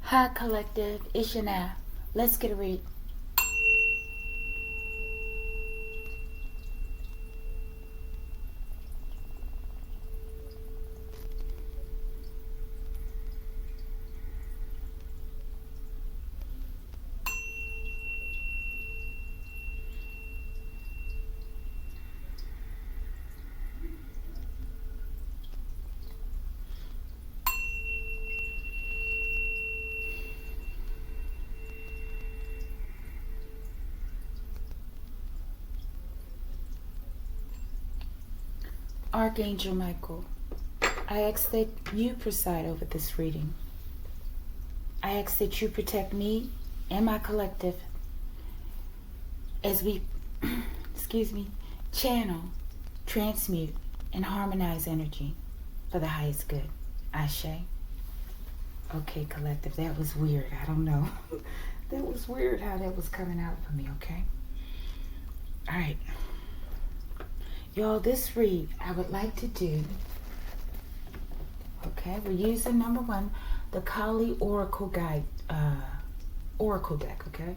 Hi, collective. It's Shana. Let's get a read. Archangel Michael, I ask that you preside over this reading. I ask that you protect me and my collective as we, channel, transmute, and harmonize energy for the highest good. Ashe. Okay, collective, that was weird. I don't know. That was weird how that was coming out for me, okay? All right. Y'all, this read I would like to do, okay, we're using number one, the Kali Oracle Guide, Oracle deck, okay?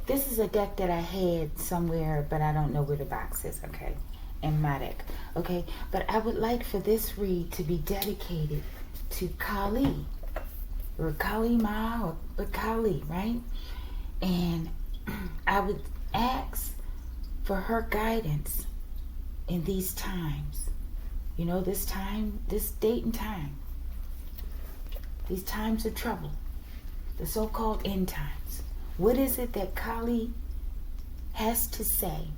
This is a deck that I had somewhere, but I don't know where the box is, okay, in my deck, okay? But I would like for this read to be dedicated to Kali, or Kali Ma, or Kali, right? And I would ask for her guidance in these times. You know, this time, this date and time. These times of trouble. The so-called end times. What is it that Kali has to say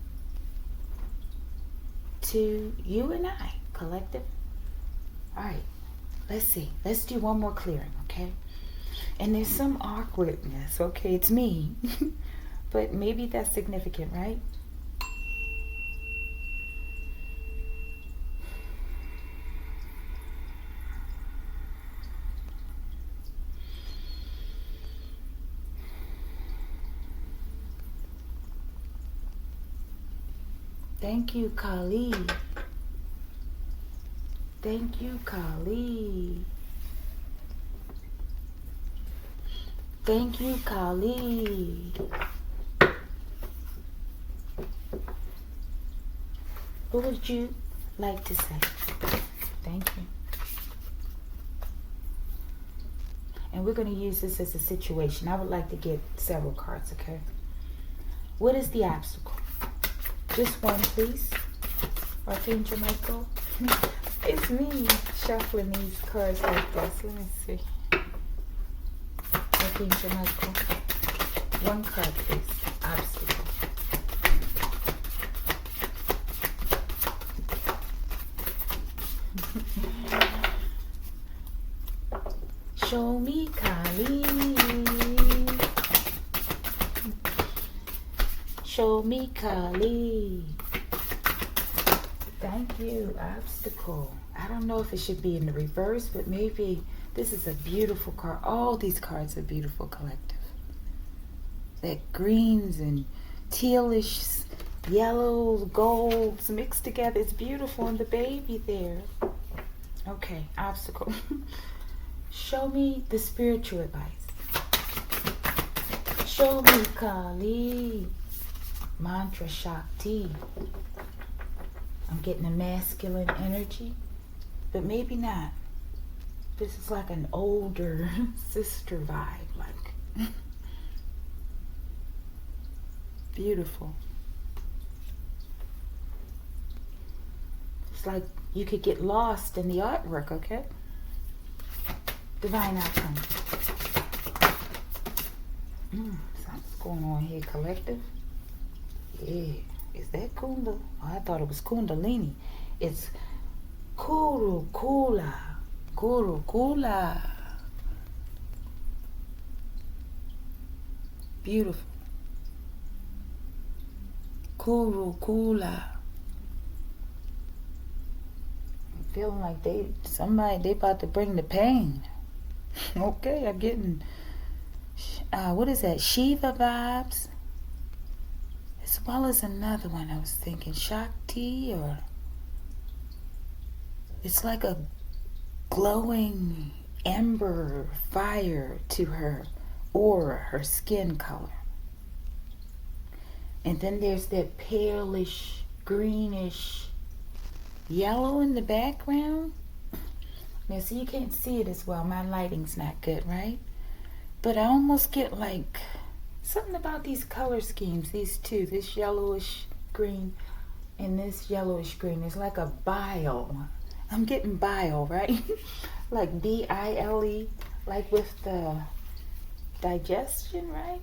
to you and I, collective? All right, let's see. Let's do one more clearing, okay? And there's some awkwardness, okay? It's me. But maybe that's significant, right? Thank you, Kali. Thank you, Kali. Thank you, Kali. What would you like to say? Thank you. And we're going to use this as a situation. I would like to get several cards, okay? What is the obstacle? Just one, please. Archangel Michael. It's me shuffling these cards like this. Let me see. Archangel Michael. One card, please. Obstacle. Show me Kali. Show me Kali. Thank you. Obstacle. I don't know if it should be in the reverse, but maybe this is a beautiful card. All these cards are beautiful, collective. That greens and tealish, yellows, golds mixed together. It's beautiful. And the baby there. Okay, obstacle. Show me the spiritual advice. Show me Kali. Mantra Shakti. I'm getting a masculine energy, but maybe not. This is like an older sister vibe, like beautiful. It's like you could get lost in the artwork, okay? Divine outcome. Something's going on here, collective. Yeah, is that Kunda? Oh, I thought it was Kundalini. It's Kuru Kula. Kuru Kula. Beautiful. Kuru Kula. I'm feeling like they about to bring the pain. Okay, I'm getting, what is that? Shiva vibes. As well as another one I was thinking, Shakti, or it's like a glowing ember fire to her aura, her skin color. And then there's that palish, greenish yellow in the background. Now, see, you can't see it as well. My lighting's not good, right? But I almost get like something about these color schemes, these two, this yellowish green and this yellowish green. It's like a bile. I'm getting bile, right? Like B-I-L-E, like with the digestion, right?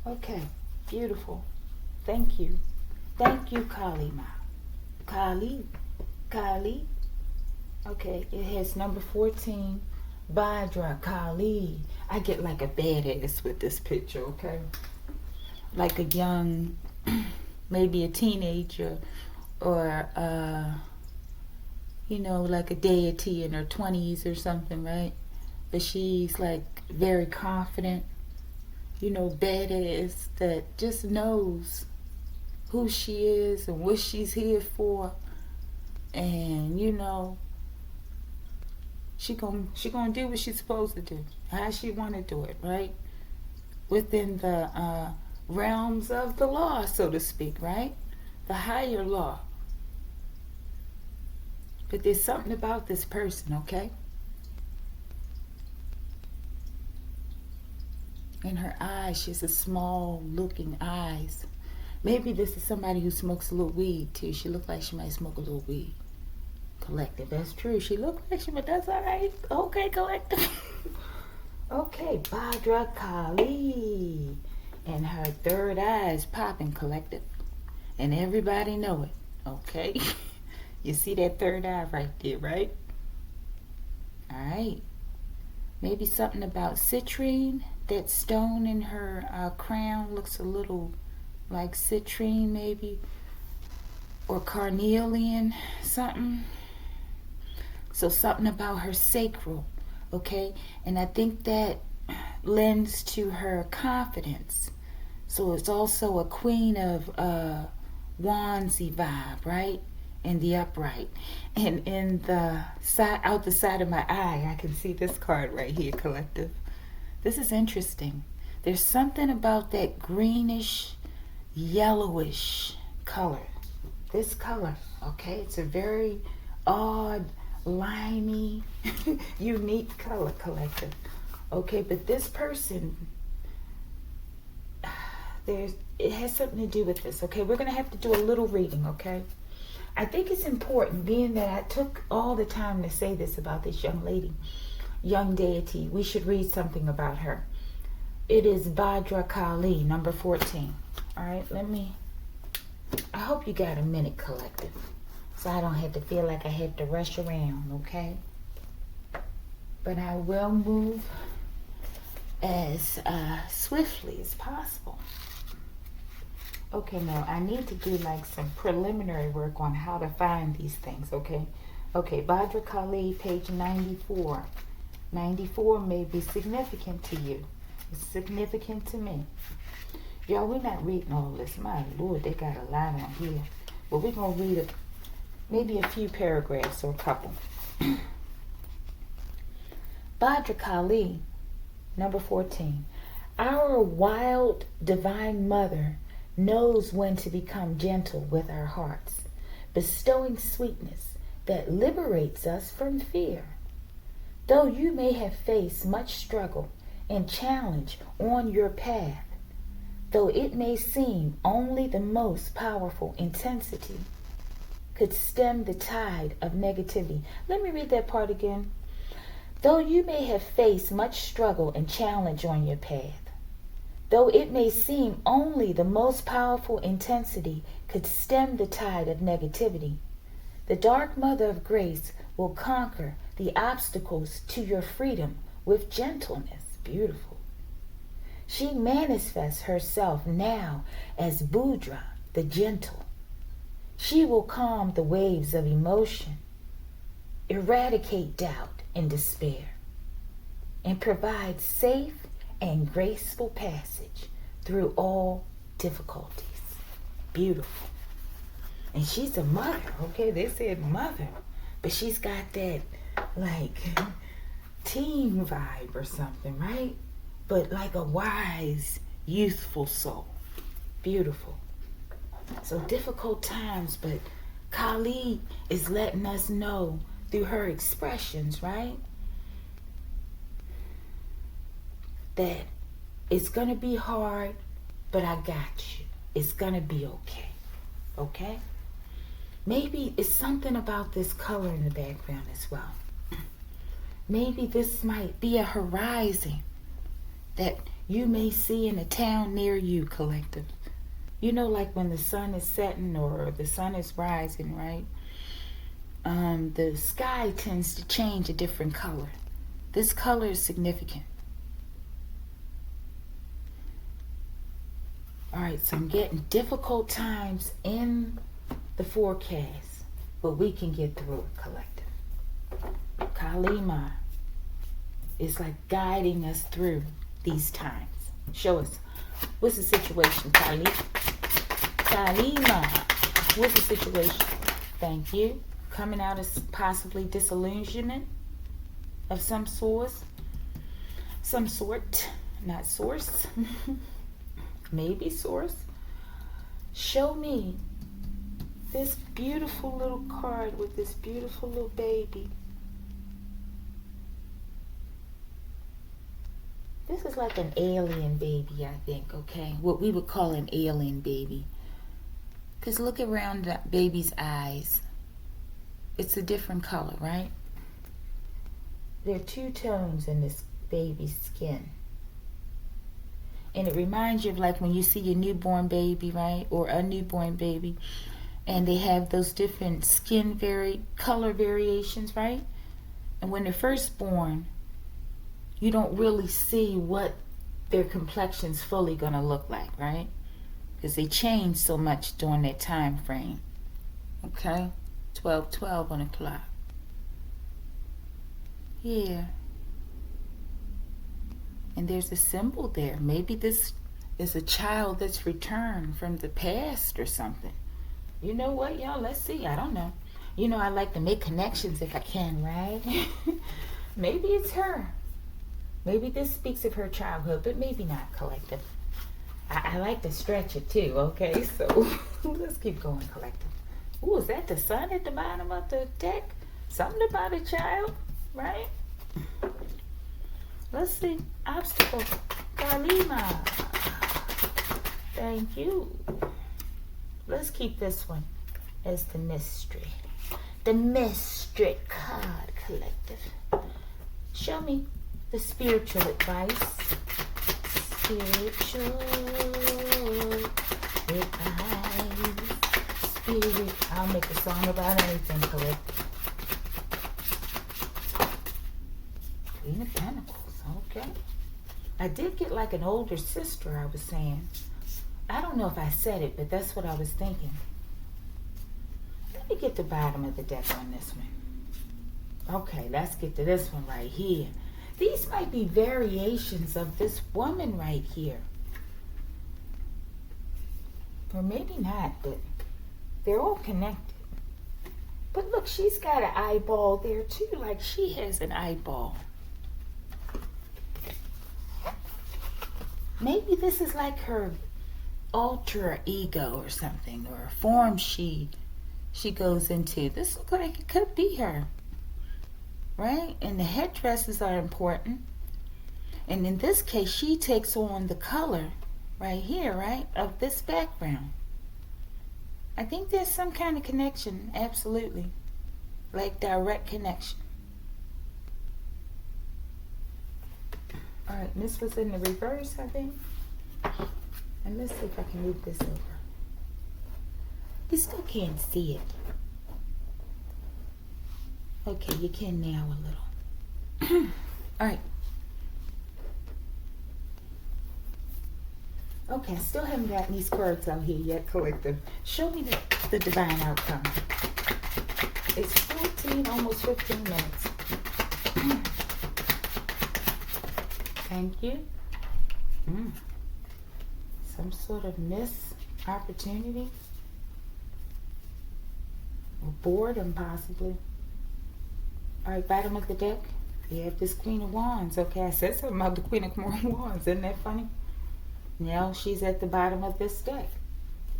Okay, beautiful. Thank you. Thank you, Kali Ma. Kali. Okay, it has number 14, Bhadra Kali. I get like a badass with this picture, okay? Like a young, maybe a teenager, or like a deity in her 20s or something, right? But she's like very confident, badass, that just knows who she is and what she's here for. And she gonna do what she's supposed to do, how she wanna do it, right? Within the realms of the law, so to speak, right? The higher law. But there's something about this person, okay? In her eyes, she has a small looking eyes. Maybe this is somebody who smokes a little weed too. She looked like she might smoke a little weed. Collective, that's true. She looked like she, but that's all right. Okay, collective. Okay, Bhadra Kali. And her third eye is popping, collective. And everybody know it, okay? You see that third eye right there, right? All right. Maybe something about citrine. That stone in her crown looks a little like citrine, maybe. Or carnelian, something. So something about her sacral, okay? And I think that lends to her confidence. So it's also a Queen of Wandsy vibe, right? In the upright. And in the side, out the side of my eye, I can see this card right here, collective. This is interesting. There's something about that greenish, yellowish color. This color, okay? It's a very odd, limey, unique color, collective. Okay, but this person, it has something to do with this, okay? We're going to have to do a little reading, okay? I think it's important, being that I took all the time to say this about this young lady, young deity. We should read something about her. It is Bhadra Kali, number 14. All right, I hope you got a minute, collective, so I don't have to feel like I have to rush around, okay? But I will move as swiftly as possible. Okay, now I need to do like some preliminary work on how to find these things, okay? Okay, Bhadra Kali, page 94. 94 may be significant to you. It's significant to me. Y'all, we're not reading all this. My Lord, they got a lot on here. But we're going to read maybe a few paragraphs or a couple. Bhadra Kali, number 14. Our wild divine mother knows when to become gentle with our hearts, bestowing sweetness that liberates us from fear. Though you may have faced much struggle and challenge on your path, though it may seem only the most powerful intensity could stem the tide of negativity. Let me read that part again. Though you may have faced much struggle and challenge on your path, though it may seem only the most powerful intensity could stem the tide of negativity, the Dark Mother of Grace will conquer the obstacles to your freedom with gentleness. Beautiful. She manifests herself now as Bhadra, the gentle. She will calm the waves of emotion, eradicate doubt and despair, and provide safe and graceful passage through all difficulties. Beautiful. And she's a mother, okay? They said mother, but she's got that like teen vibe or something, right? But like a wise, youthful soul. Beautiful. So difficult times, but Kali is letting us know through her expressions, right? That it's going to be hard, but I got you. It's going to be okay. Okay? Maybe it's something about this color in the background as well. Maybe this might be a horizon that you may see in a town near you, collective. You know, like when the sun is setting or the sun is rising, right? The sky tends to change a different color. This color is significant. All right, so I'm getting difficult times in the forecast, but we can get through it, collective. Kalima is like guiding us through these times. Show us. What's the situation, Kali? Kalima, what's the situation? Thank you. Coming out of possibly disillusionment of some sort, not source. Maybe source. Show me this beautiful little card with this beautiful little baby. This is like an alien baby, I think, okay? What we would call an alien baby. Because look around that baby's eyes. It's a different color, right? There are two tones in this baby's skin. And it reminds you of like when you see a newborn baby, right? Or a newborn baby. And they have those different skin color variations, right? And when they're first born, you don't really see what their complexion's fully going to look like, right? Because they change so much during that time frame. Okay? 12:12 on the clock. Yeah. And there's a symbol there. Maybe this is a child that's returned from the past or something. You know what, y'all? Let's see. I don't know. You know, I like to make connections if I can, right? Maybe it's her. Maybe this speaks of her childhood, but maybe not, collective. I like to stretch it too, okay? So let's keep going, collective. Ooh, is that the sun at the bottom of the deck? Something about a child, right? Let's see. Obstacle. Kalima. Thank you. Let's keep this one as the mystery. The mystery card, collective. Show me the spiritual advice. Spiritual advice. Spirit. I'll make a song about anything, collective. Queen of Pentacles. Okay. I did get like an older sister, I was saying. I don't know if I said it, but that's what I was thinking. Let me get the bottom of the deck on this one. Okay, let's get to this one right here. These might be variations of this woman right here. Or maybe not, but they're all connected. But look, she's got an eyeball there too, like she has an eyeball. Maybe this is like her alter ego or something, or a form she goes into. This looks like it could be her, right? And the headdresses are important. And in this case, she takes on the color right here, right, of this background. I think there's some kind of connection, absolutely, like direct connection. All right, this was in the reverse, I think. And let's see if I can move this over. You still can't see it. Okay, you can now a little. All right. Okay, I still haven't gotten these cards out here yet, collective. Show me the divine outcome. It's 14, almost 15 minutes. Thank you. Some sort of missed opportunity. Or boredom, possibly. All right, bottom of the deck. You have this Queen of Wands. Okay, I said something about the Queen of Wands. Isn't that funny? Now she's at the bottom of this deck.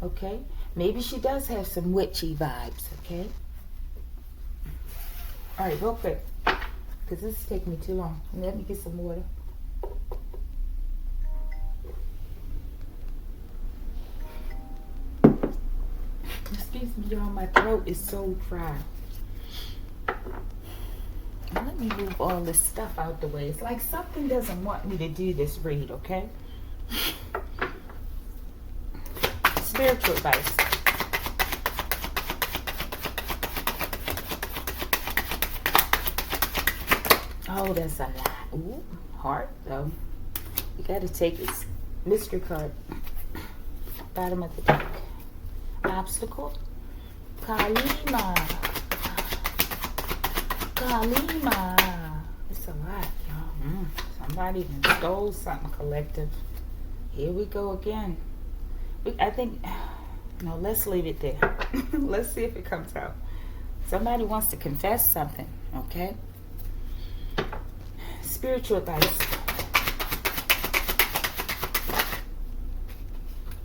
Okay? Maybe she does have some witchy vibes. Okay? All right, real quick. Because this is taking me too long. Let me get some water. Excuse me, y'all. My throat is so dry. Let me move all this stuff out the way. It's like something doesn't want me to do this read, okay? Spiritual advice. Oh, that's a lot. Ooh, heart, though. You got to take this mystery card. Bottom of the deck. Obstacle. Kalima. It's a lot, y'all. Somebody even stole something, collective. Here we go again. I think, no, let's leave it there. Let's see if it comes out. Somebody wants to confess something, okay? Spiritual advice.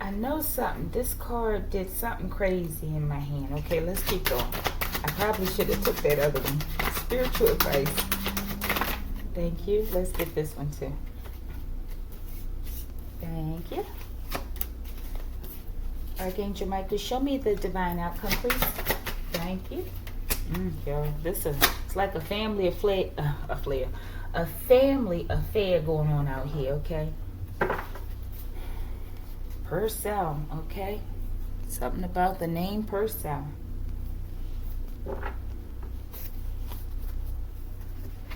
I know something. This card did something crazy in my hand. Okay, let's keep going. I probably should have took that other one. Spiritual advice. Thank you. Let's get this one too. Thank you. Archangel Michael, show me the divine outcome, please. Thank you. Y'all, it's like a family affair, a family affair going on out here, okay? Purcell, okay? Something about the name Purcell.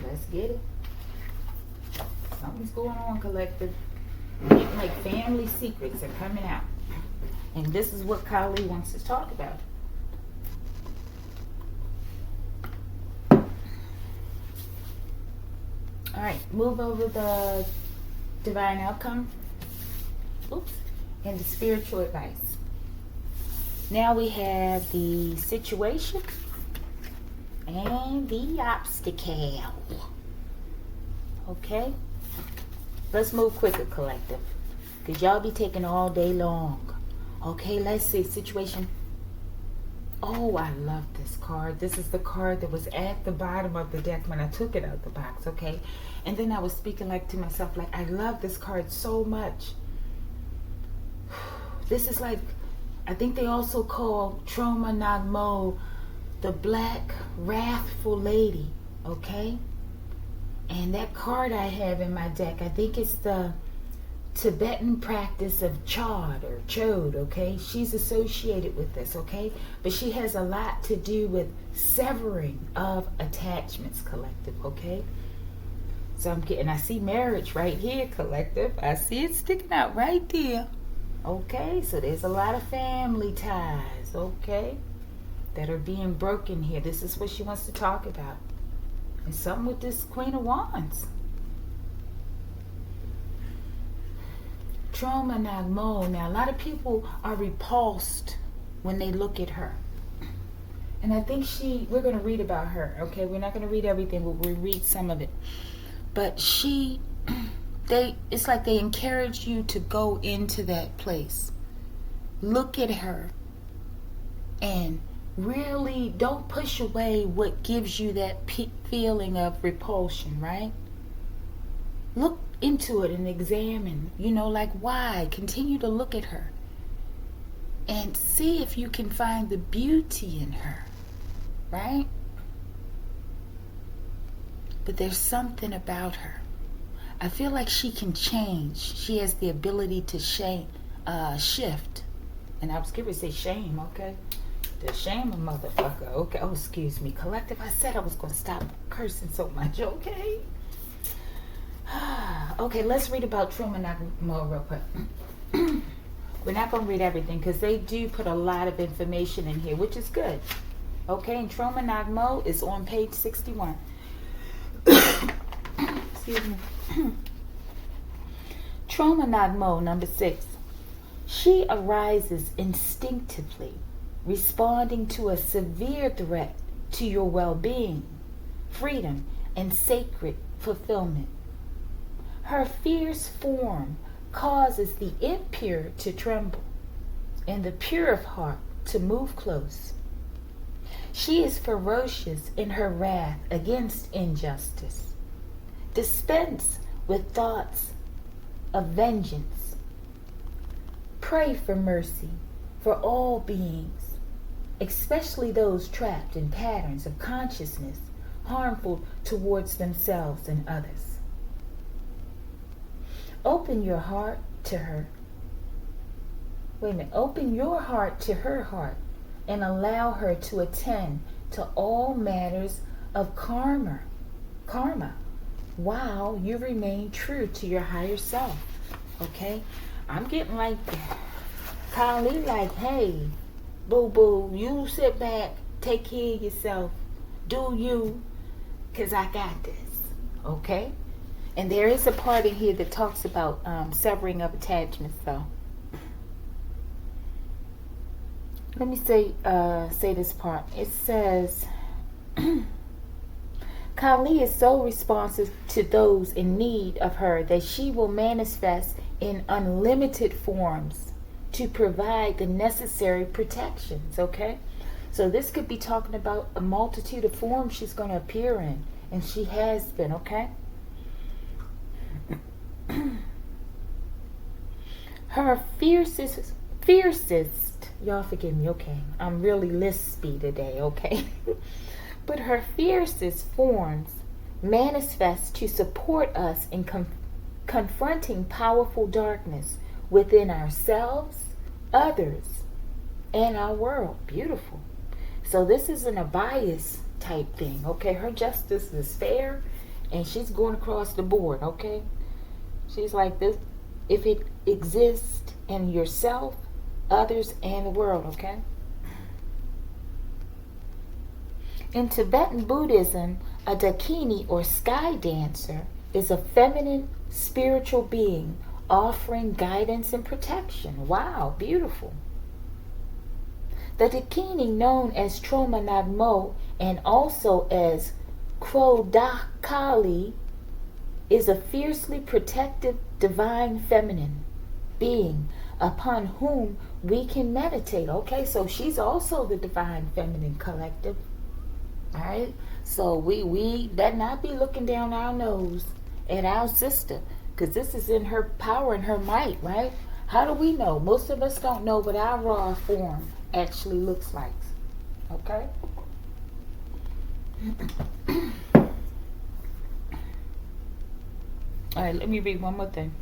Let's get it. Something's going on, collective. Like family secrets are coming out. And this is what Kali wants to talk about. All right, move over the divine outcome. Oops. And the spiritual advice. Now we have the situation and the obstacle. Okay? Let's move quicker, collective. Because y'all be taking all day long. Okay, let's see. Situation. Oh, I love this card. This is the card that was at the bottom of the deck when I took it out the box, okay? And then I was speaking like to myself, like, I love this card so much. This is like, I think they also call Troma Nagmo the Black Wrathful Lady, okay? And that card I have in my deck, I think it's the Tibetan practice of Chod, okay? She's associated with this, okay? But she has a lot to do with severing of attachments, collective, okay? So I see marriage right here, collective. I see it sticking out right there. Okay, so there's a lot of family ties, okay, that are being broken here. This is what she wants to talk about. And something with this Queen of Wands. Troma Nagmo. Now, a lot of people are repulsed when they look at her. And I think we're going to read about her, okay? We're not going to read everything, but we'll read some of it. But it's like they encourage you to go into that place. Look at her and really don't push away what gives you that feeling of repulsion, right? Look into it and examine, like why. Continue to look at her and see if you can find the beauty in her, right? But there's something about her. I feel like she can change. She has the ability to shift. And I was going to say shame, okay? To shame a motherfucker, okay? Oh, excuse me. Collective, I said I was going to stop cursing so much, okay? Okay, let's read about Troma Nagmo real quick. We're not going to read everything because they do put a lot of information in here, which is good. Okay, and Troma Nagmo is on page 61. Excuse me. Troma Nagmo, number 6. She arises instinctively, responding to a severe threat to your well-being. freedom, and sacred fulfillment. Her fierce form causes the impure to tremble and the pure of heart to move close. She is ferocious in her wrath against injustice. Dispense with thoughts of vengeance. Pray for mercy for all beings, especially those trapped in patterns of consciousness harmful towards themselves and others. Open your heart to her. Open your heart to her heart and allow her to attend to all matters of karma while you remain true to your higher self. Okay? I'm getting like Kali, like, hey, boo-boo, you sit back, take care of yourself, do you, because I got this. Okay? And there is a part in here that talks about severing of attachments, though. Let me say this part. It says, Kali is so responsive to those in need of her that she will manifest in unlimited forms to provide the necessary protections, okay? So this could be talking about a multitude of forms she's going to appear in, and she has been, okay? Her fiercest, y'all forgive me, okay? I'm really lispy today, okay? But her fiercest forms manifest to support us in confronting powerful darkness within ourselves, others, and our world. Beautiful. So this isn't a bias type thing, okay? Her justice is fair, and she's going across the board, okay? She's like this. If it exists in yourself, others, and the world, okay? In Tibetan Buddhism, a Dakini or sky dancer is a feminine spiritual being offering guidance and protection. Wow, beautiful. The Dakini, known as Troma Nagmo and also as Krodakali, is a fiercely protective divine feminine being upon whom we can meditate. Okay, so she's also the divine feminine collective. All right, so we better not be looking down our nose at our sister, because this is in her power and her might, right? How do we know? Most of us don't know what our raw form actually looks like. Okay? All right, let me read one more thing.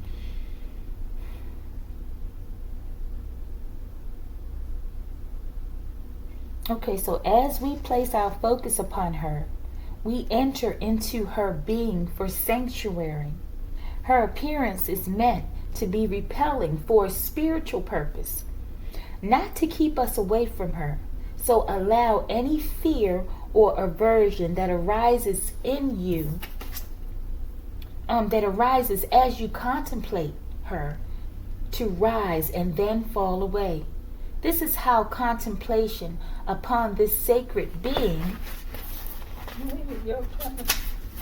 Okay, so as we place our focus upon her, we enter into her being for sanctuary. Her appearance is meant to be repelling for a spiritual purpose, not to keep us away from her. So allow any fear or aversion that arises in you, that arises as you contemplate her, to rise and then fall away. This is how contemplation upon this sacred being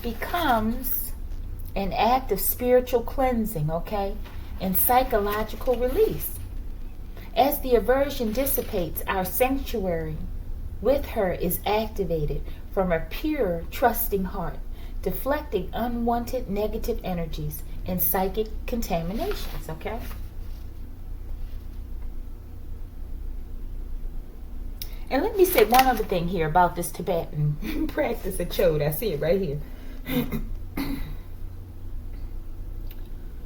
becomes an act of spiritual cleansing, okay, and psychological release. As the aversion dissipates, our sanctuary with her is activated from a pure, trusting heart, deflecting unwanted negative energies and psychic contaminations, okay? And let me say one other thing here about this Tibetan practice of Chod. I see it right here.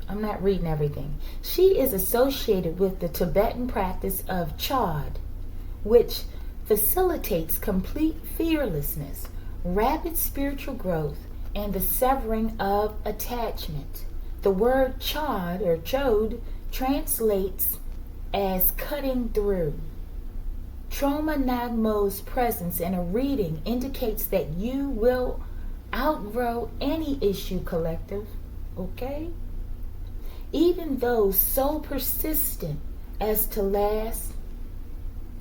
I'm not reading everything. She is associated with the Tibetan practice of Chod, which facilitates complete fearlessness, rapid spiritual growth, and the severing of attachment. The word Chod or Chod translates as cutting through. Troma Nagmo's presence in a reading indicates that you will outgrow any issue, collective, okay? Even those so persistent as to last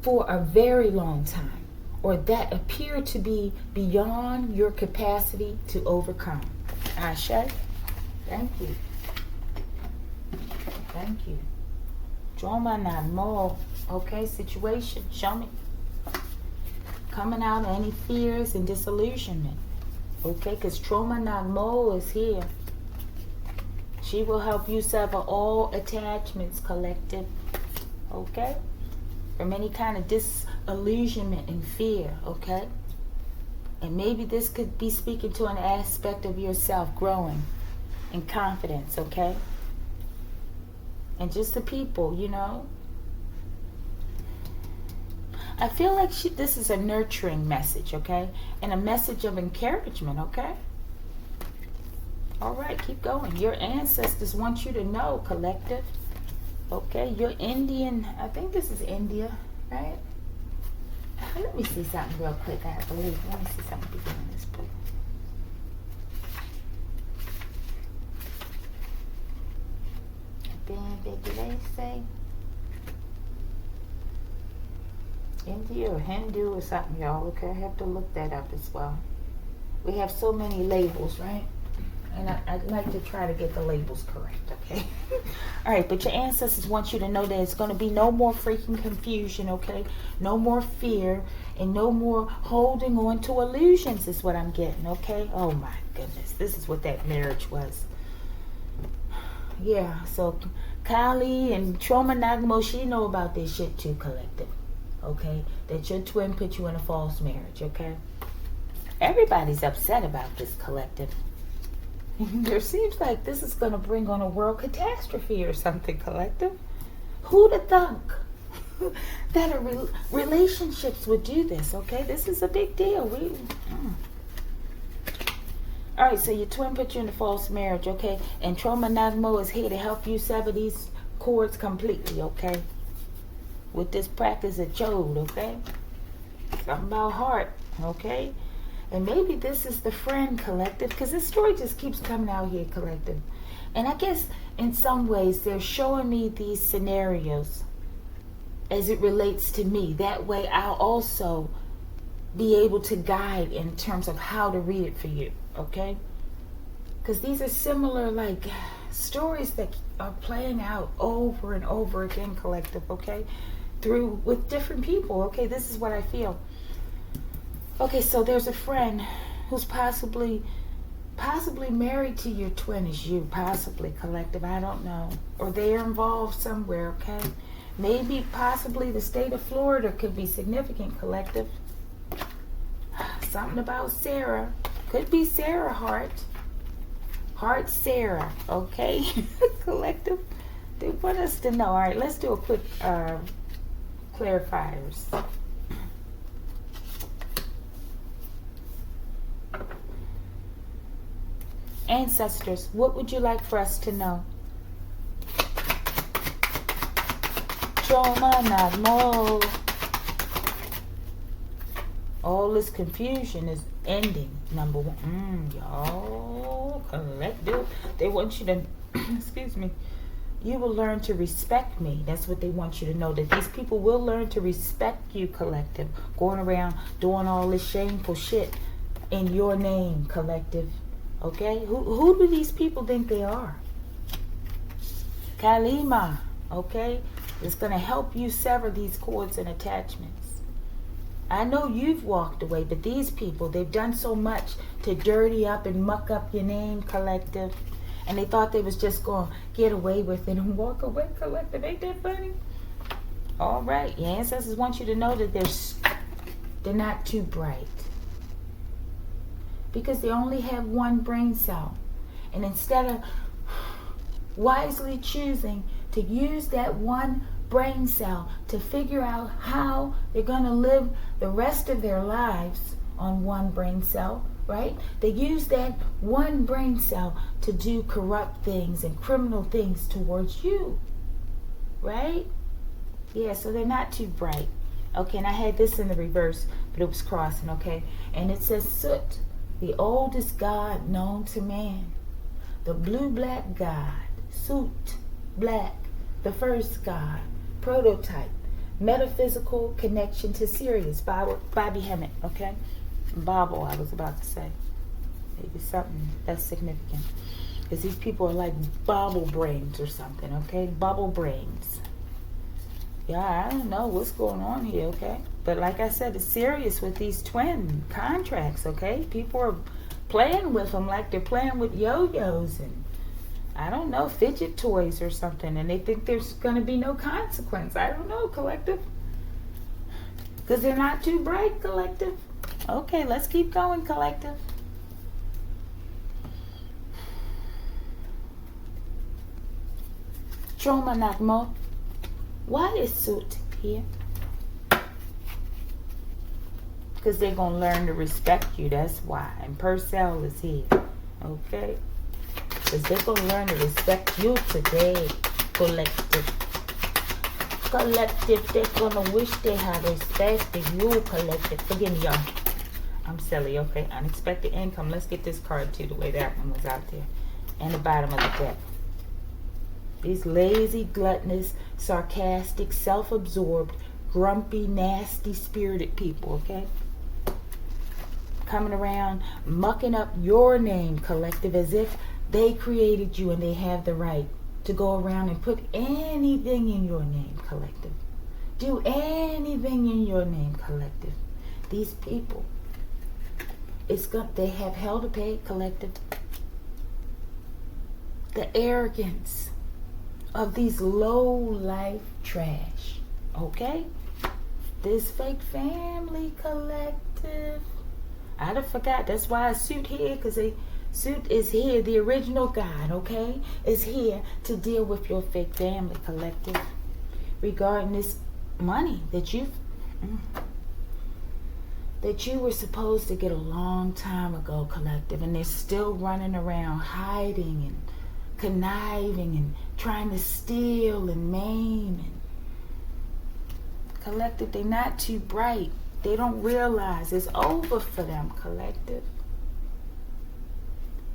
for a very long time, or that appear to be beyond your capacity to overcome. Ashe, thank you. Thank you. Trauma not more. Okay, situation. Show me. Coming out of any fears and disillusionment. Okay, because Trauma Nagmo is here. She will help you sever all attachments, collective. Okay? From any kind of disillusionment and fear. Okay? And maybe this could be speaking to an aspect of yourself growing in confidence. Okay? And just the people, you know. I feel like this is a nurturing message, okay? And a message of encouragement, okay? All right, keep going. Your ancestors want you to know, collective. Okay, you're Indian. I think this is India, right? Let me see something real quick, I believe. Let me see something beginning this book. Did they say India or Hindu or something, y'all? Okay, I have to look that up as well. We have so many labels, right? And I'd like to try to get the labels correct, okay? All right, but your ancestors want you to know that it's going to be no more freaking confusion, okay? No more fear and no more holding on to illusions is what I'm getting, okay? Oh my goodness, this is what that marriage was. Yeah, so Kali and Trauma Nagamo, she know about this shit too, collective. Okay? That your twin put you in a false marriage, okay? Everybody's upset about this, collective. There seems like this is going to bring on a world catastrophe or something, collective. Who'd have thunk that relationships would do this, okay? This is a big deal. All right, so your twin put you in a false marriage, okay? And Trauma Nagmo is here to help you sever these cords completely, okay? With this practice of Chode, okay? Something about heart, okay? And maybe this is the friend, collective, because this story just keeps coming out here, collective. And I guess in some ways they're showing me these scenarios as it relates to me. That way I'll also be able to guide in terms of how to read it for you, okay? Because these are similar, like, stories that are playing out over and over again, collective, okay? With different people, okay? This is what I feel. Okay, so there's a friend who's possibly married to your twin as you, possibly, collective, I don't know. Or they're involved somewhere, okay? Maybe, possibly the state of Florida could be significant, collective. Something about Sarah. Could be Sarah Hart. Hart Sarah, okay? Collective. They want us to know. All right, let's do a quick clarifiers. Ancestors, what would you like for us to know? Trauma, not more. All this confusion is ending. Number one. Y'all, collective. They want you to, excuse me, you will learn to respect me. That's what they want you to know. That these people will learn to respect you, collective. Going around doing all this shameful shit in your name, collective. Okay? Who do these people think they are? Kalima, okay? It's going to help you sever these cords and attachments. I know you've walked away, but these people, they've done so much to dirty up and muck up your name, collective. And they thought they was just going to get away with it and walk away, collective. Ain't that funny? All right. Your ancestors want you to know that they're not too bright. Because they only have one brain cell. And instead of wisely choosing to use that one brain cell to figure out how they're going to live the rest of their lives on one brain cell, right? They use that one brain cell to do corrupt things and criminal things towards you, right? Yeah, so they're not too bright. Okay, and I had this in the reverse, but it was crossing, okay? And it says Soot, the oldest god known to man. The blue-black god, Soot, black, the first god, prototype, metaphysical connection to Sirius, Bobby Hemmett, okay? Bobble, I was about to say. Maybe something that's significant. Because these people are like bobble brains or something, okay? Bubble brains. Yeah, I don't know what's going on here, okay? But like I said, it's serious with these twin contracts, okay? People are playing with them like they're playing with yo-yos and, I don't know, fidget toys or something. And they think there's going to be no consequence. I don't know, collective. Because they're not too bright, collective. Okay, let's keep going, collective. Trauma Nakmo. Why is Suit here? Because they're going to learn to respect you. That's why. And Purcell is here. Okay? Because they're going to learn to respect you today, collective. Collective, they're going to wish they had respected you, collective. Forgive me, y'all. I'm silly, okay? Unexpected income. Let's get this card, too, the way that one was out there. And the bottom of the deck. These lazy, gluttonous, sarcastic, self-absorbed, grumpy, nasty, spirited people, okay? Coming around, mucking up your name, collective, as if they created you and they have the right to go around and put anything in your name, collective. Do anything in your name, collective. These people, they have hell to pay, collective. The arrogance of these low-life trash, okay? This fake family, collective. I'd have forgot. That's why I Suit here, because Suit is here. The original God, okay, is here to deal with your fake family, collective, regarding this money that you were supposed to get a long time ago, collective, and they're still running around hiding and conniving and trying to steal and maim. And collective, they're not too bright. They don't realize it's over for them, collective.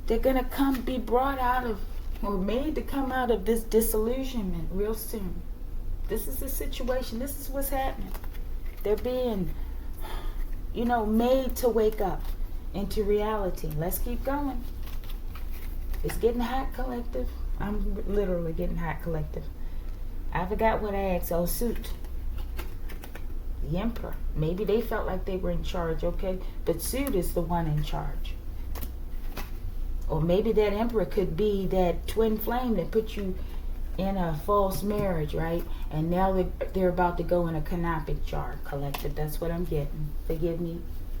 They're going to be brought out of, or made to come out of this disillusionment real soon. This is the situation. This is what's happening. They're being, made to wake up into reality. Let's keep going. It's getting hot, collective. I'm literally getting hot, collective. I forgot what I asked. Oh, Suit. The Emperor. Maybe they felt like they were in charge, okay? But Suit is the one in charge. Or maybe that Emperor could be that twin flame that put you in a false marriage, right? And now they're about to go in a canopic jar, collective. That's what I'm getting. Forgive me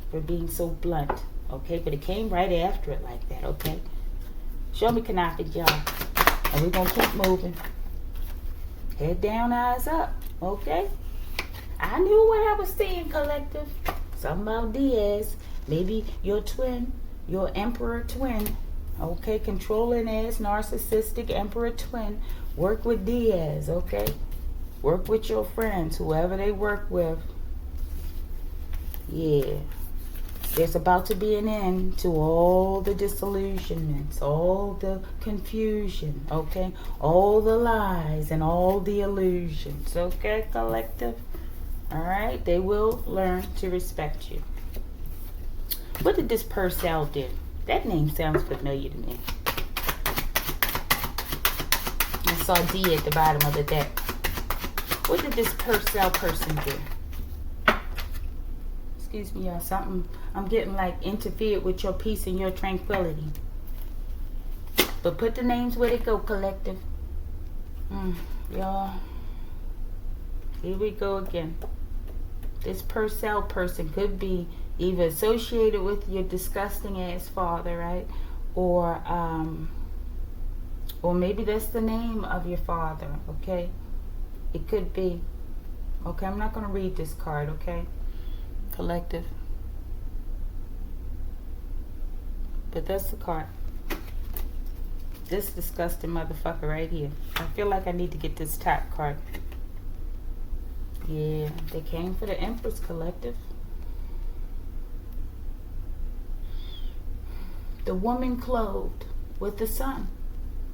for being so blunt, okay? But it came right after it like that, okay? Show me canopic jar. And we're going to keep moving. Head down, eyes up, okay? I knew what I was seeing, collective. Something about Diaz. Maybe your twin, your Emperor twin, okay? Controlling ass, narcissistic Emperor twin. Work with Diaz, okay? Work with your friends, whoever they work with. Yeah. There's about to be an end to all the disillusionments, all the confusion, okay? All the lies and all the illusions, okay, collective? All right? They will learn to respect you. What did this Purcell do? That name sounds familiar to me. I saw D at the bottom of the deck. What did this Purcell person do? Excuse me, y'all. Something, I'm getting like interfered with your peace and your tranquility. But put the names where they go, collective. Y'all. Here we go again. This Purcell person could be either associated with your disgusting ass father, right? Or maybe that's the name of your father, okay? It could be. Okay, I'm not going to read this card, okay? Collective. But that's the card. This disgusting motherfucker right here. I feel like I need to get this top card. Yeah, they came for the Empress, collective. The woman clothed with the sun.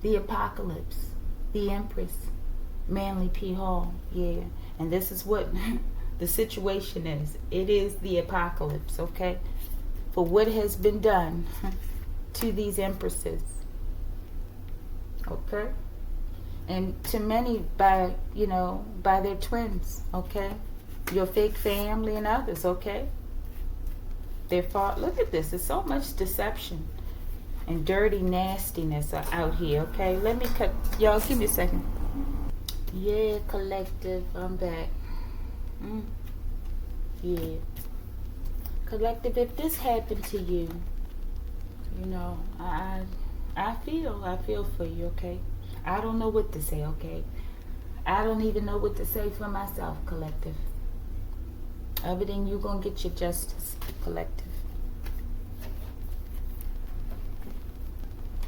The apocalypse. The Empress. Manly P. Hall. Yeah. And this is what the situation is. It is the apocalypse, okay? For what has been done to these empresses, okay? And to many by their twins, okay? Your fake family and others, okay? They're far, look at this. There's so much deception and dirty nastiness out here, okay? Let me cut, y'all, give me a second. Yeah, collective, I'm back. Yeah. Collective, if this happened to you, I feel for you, okay? I don't know what to say, okay? I don't even know what to say for myself, collective. Other than you gonna get your justice, collective.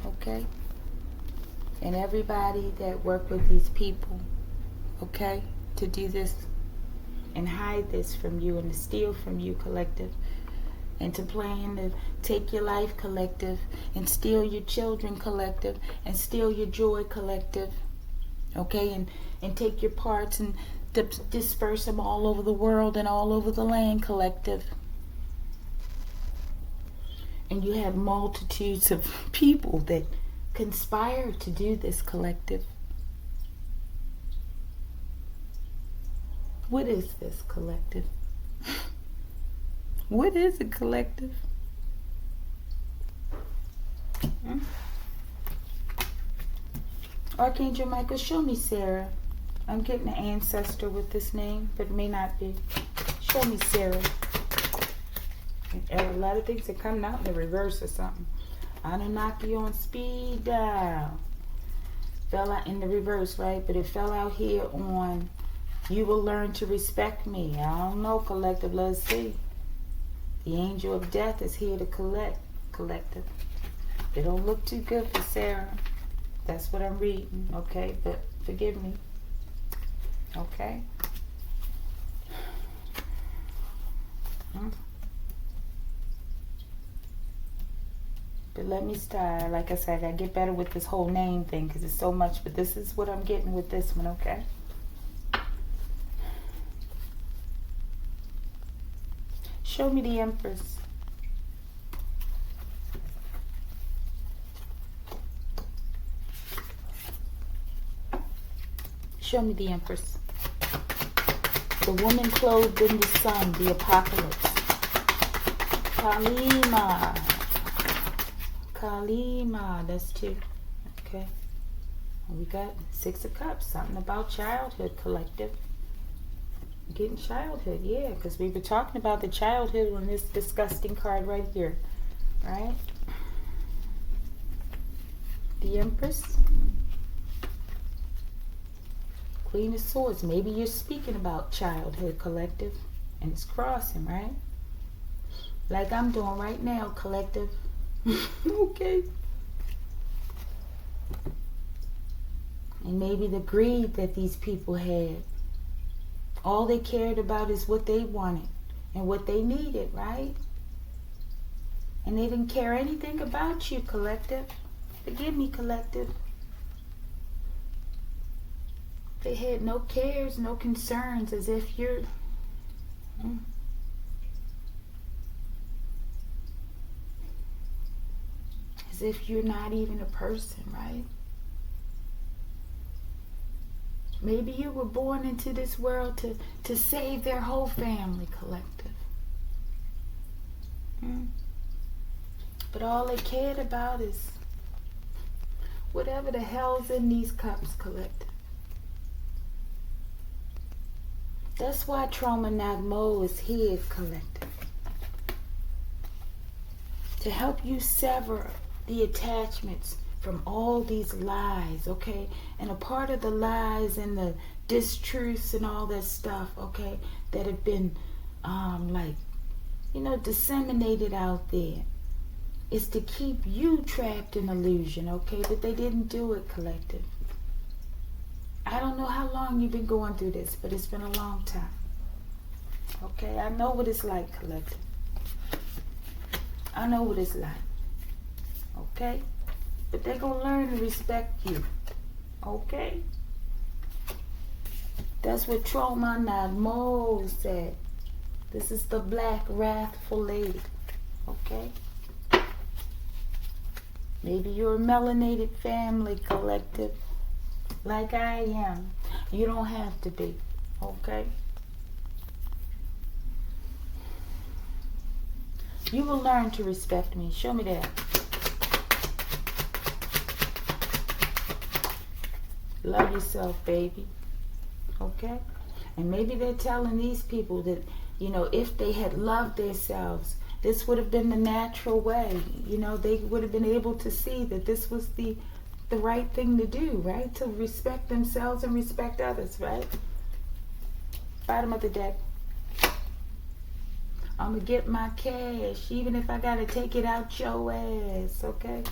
Okay? And everybody that work with these people, okay, to do this and hide this from you and to steal from you, collective, and to plan to take your life, collective, and steal your children, collective, and steal your joy, collective, okay, and take your parts and disperse them all over the world and all over the land, collective. And you have multitudes of people that conspire to do this, collective. What is this, collective? What is it, collective? Archangel Michael, show me Sarah. I'm getting an ancestor with this name, but it may not be. Show me Sarah. And a lot of things are coming out in the reverse or something. Anunnaki on speed dial. Fell out in the reverse, right? But it fell out here on, you will learn to respect me. I don't know, collective. Let's see. The angel of death is here to collective. It don't look too good for Sarah. That's what I'm reading, okay? But forgive me, okay? But let me start. Like I said, I gotta get better with this whole name thing because it's so much. But this is what I'm getting with this one, okay? Show me the Empress. Show me the Empress. The woman clothed in the sun, the apocalypse. Kalima, that's two. Okay. And we got Six of Cups, something about childhood, collective. Getting childhood, yeah, because we were talking about the childhood on this disgusting card right here, right? The Empress. Queen of Swords. Maybe you're speaking about childhood, collective, and it's crossing, right? Like I'm doing right now, collective. Okay. And maybe the greed that these people had. All they cared about is what they wanted and what they needed, right? And they didn't care anything about you, collective. Forgive me, collective. They had no cares, no concerns, as if you're... As if you're not even a person, right? Maybe you were born into this world to save their whole family, collective. But all they cared about is whatever the hell's in these cups, collective. That's why Trauma Nagmo is here, collective. To help you sever the attachments from all these lies, okay? And a part of the lies and the distruths and all that stuff, okay, that have been disseminated out there is to keep you trapped in illusion, okay? But they didn't do it, collective. I don't know how long you've been going through this, but it's been a long time. Okay, I know what it's like, collective. I know what it's like. Okay? But they're going to learn to respect you. Okay? That's what Trauma Nagmo said. This is the black wrathful lady. Okay? Maybe you're a melanated family collective like I am. You don't have to be. Okay? You will learn to respect me. Show me that. Love yourself, baby. Okay? And maybe they're telling these people that, you know, if they had loved themselves, this would have been the natural way. You know, they would have been able to see that this was the right thing to do, right? To respect themselves and respect others, right? Bottom of the deck. I'm going to get my cash, even if I got to take it out your ass, okay?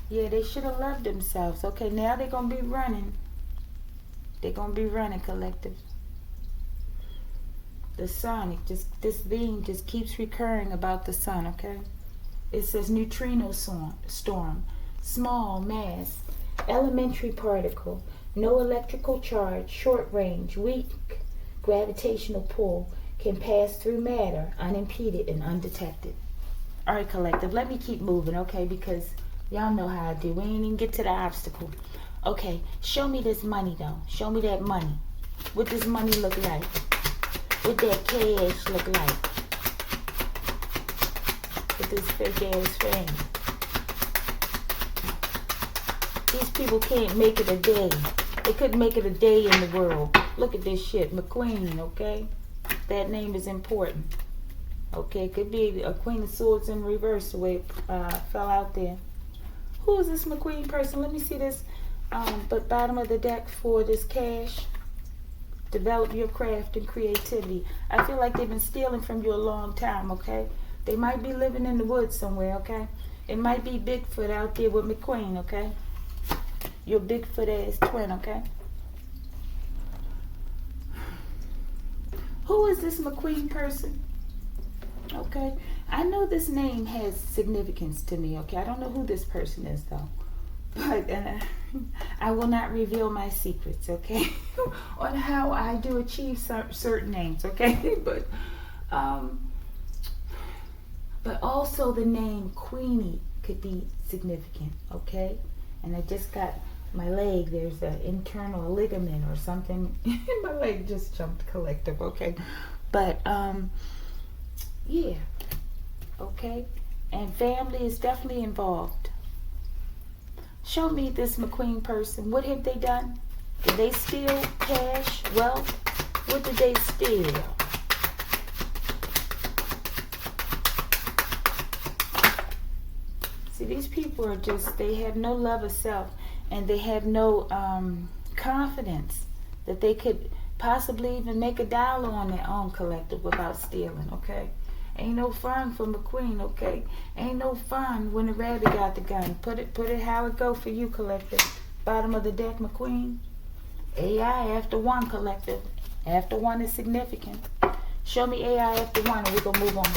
Yeah, they should have loved themselves. Okay, now they're going to be running. They're going to be running, collective. The sun, this being just keeps recurring about the sun, okay? It says neutrino storm, small mass, elementary particle, no electrical charge, short range, weak gravitational pull, can pass through matter unimpeded and undetected. All right, collective, let me keep moving, okay? Because y'all know how I do. We ain't even get to the obstacle. Okay, show me this money, though. Show me that money. What does money look like? What that cash look like? With this fake-ass fame. These people can't make it a day. They couldn't make it a day in the world. Look at this shit. McQueen, okay? That name is important. Okay, could be a Queen of Swords in reverse the way it fell out there. Who is this McQueen person? Let me see this. But bottom of the deck for this cash. Develop your craft and creativity. I feel like they've been stealing from you a long time, okay? They might be living in the woods somewhere, okay? It might be Bigfoot out there with McQueen, okay? Your Bigfoot ass twin, okay? Who is this McQueen person? Okay, I know this name has significance to me, okay? I don't know who this person is, though. But I will not reveal my secrets, okay? On how I do achieve certain names, okay? But also the name Queenie could be significant, okay? And I just got my leg, there's an internal ligament or something. My leg just jumped, collective, okay? But, yeah, okay? And family is definitely involved. Show me this McQueen person. What have they done? Did they steal cash, wealth? What did they steal? See, these people are just, they have no love of self. And they have no confidence that they could possibly even make $1 on their own, collective, without stealing, okay? Ain't no fun for McQueen, okay? Ain't no fun when the rabbit got the gun. Put it how it go for you, collective. Bottom of the deck, McQueen. AI after 1, collective. After 1 is significant. Show me AI after 1 and we're going to move on.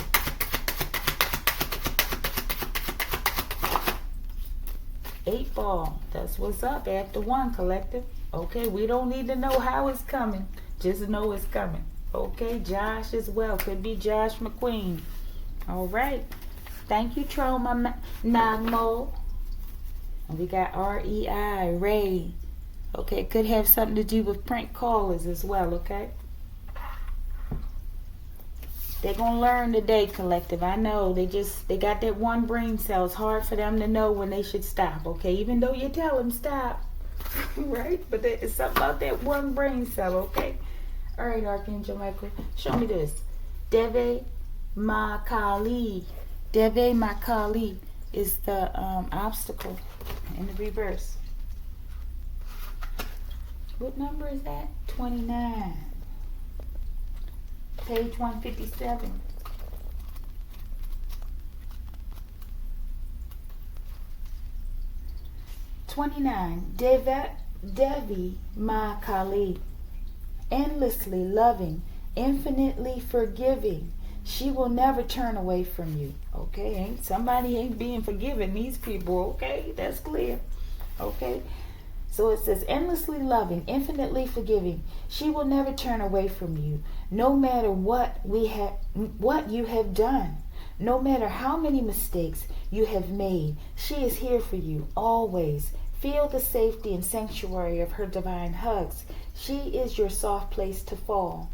Eight ball. That's what's up after 1, collective. Okay, we don't need to know how it's coming. Just know it's coming. Okay, Josh as well. Could be Josh McQueen. All right. Thank you, Trauma Nagmo. And we got REI, Ray. Okay, it could have something to do with prank callers as well, okay? They're going to learn today, collective. I know. They got that one brain cell. It's hard for them to know when they should stop, okay? Even though you tell them stop, right? But it's something about that one brain cell, okay? All right, Archangel Michael, show me this. Deve Makali. Deve Makali is the obstacle in the reverse. What number is that? 29. Page 157. Devi Makali. Endlessly loving, infinitely forgiving. She will never turn away from you. Okay, somebody ain't being forgiven. These people, okay, that's clear. Okay, So it says, endlessly loving, infinitely forgiving. She will never turn away from you, no matter what you have done. No matter how many mistakes you have made, she is here for you always. Feel the safety and sanctuary of her divine hugs. She is your soft place to fall,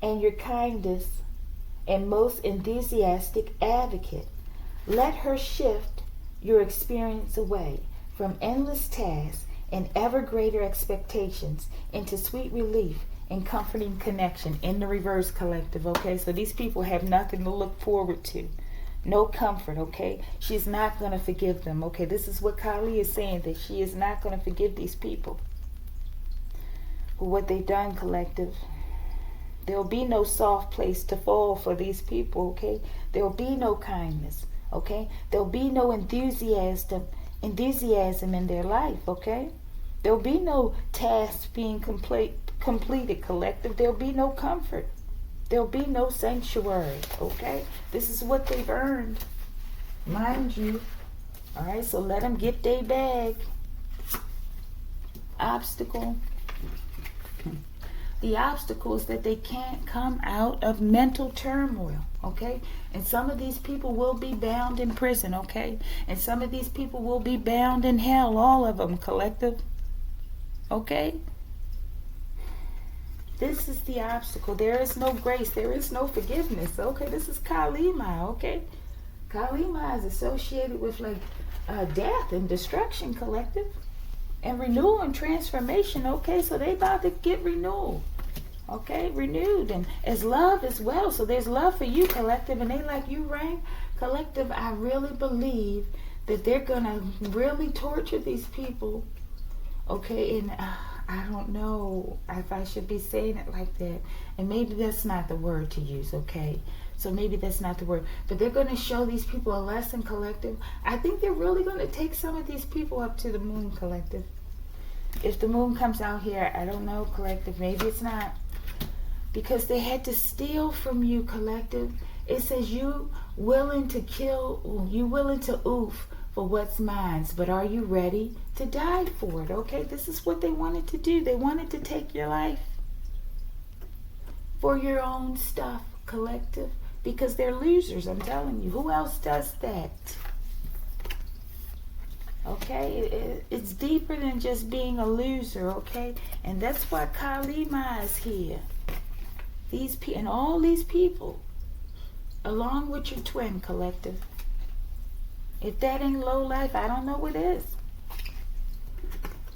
and your kindest and most enthusiastic advocate. Let her shift your experience away from endless tasks and ever greater expectations into sweet relief and comforting connection in the reverse, collective. Okay, so these people have nothing to look forward to, no comfort. Okay, she's not going to forgive them. Okay, this is what Kali is saying, that she is not going to forgive these people for what they've done, collective. There'll be no soft place to fall for these people. Okay, there'll be no kindness. Okay, there'll be no enthusiasm in their life. Okay, there'll be no tasks being completed, collective. There'll be no comfort. There'll be no sanctuary. Okay, this is what they've earned, mind you. All right, so let them get their bag. Obstacle. The obstacle is that they can't come out of mental turmoil, okay? And some of these people will be bound in prison, okay? And some of these people will be bound in hell, all of them, collective, okay? This is the obstacle. There is no grace. There is no forgiveness, okay? This is Kali Ma, okay? Kali Ma is associated with, like, death and destruction, collective. And renewal and transformation, okay? So they about to get renewed, okay? Renewed, and as love as well. So there's love for you, collective, and they like you, right? Collective, I really believe that they're going to really torture these people, okay? And I don't know if I should be saying it like that. And maybe that's not the word to use, okay? So maybe that's not the word. But they're going to show these people a lesson, collective. I think they're really going to take some of these people up to the moon, collective. If the moon comes out here, I don't know, collective. Maybe it's not. Because they had to steal from you, collective. It says you willing to kill, you willing to oof for what's mine. But are you ready to die for it? Okay, this is what they wanted to do. They wanted to take your life for your own stuff, collective. Because they're losers, I'm telling you. Who else does that? Okay? It's deeper than just being a loser, okay? And that's why Kali Ma is here. And all these people, along with your twin, collective. If that ain't low life, I don't know what is.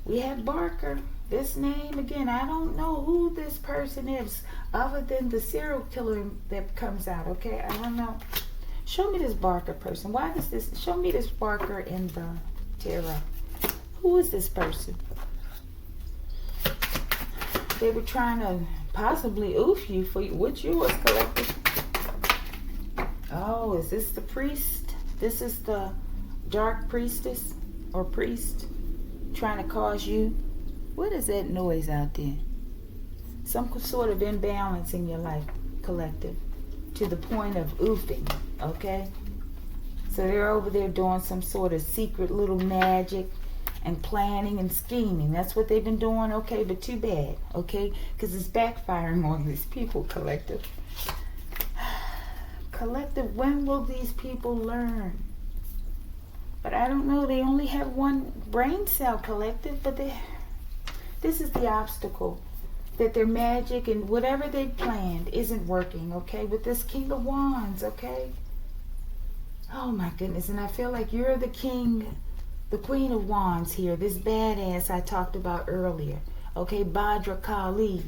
We have Barker. This name, again, I don't know who this person is other than the serial killer that comes out, okay? I don't know. Show me this Barker person. Why does this, show me this Barker in the tarot. Who is this person? They were trying to possibly oof you for what's yours, collective. Oh, is this the priest? This is the dark priestess or priest trying to cause you. What is that noise out there? Some sort of imbalance in your life, collective, to the point of oofing, okay? So they're over there doing some sort of secret little magic and planning and scheming. That's what they've been doing, okay? But too bad, okay? Because it's backfiring on these people, collective. Collective, when will these people learn? But I don't know. They only have one brain cell, collective, but this is the obstacle, that their magic and whatever they planned isn't working, okay? With this King of Wands, okay? Oh my goodness, and I feel like you're the king, the Queen of Wands here, this badass I talked about earlier, okay? Bhadra Kali,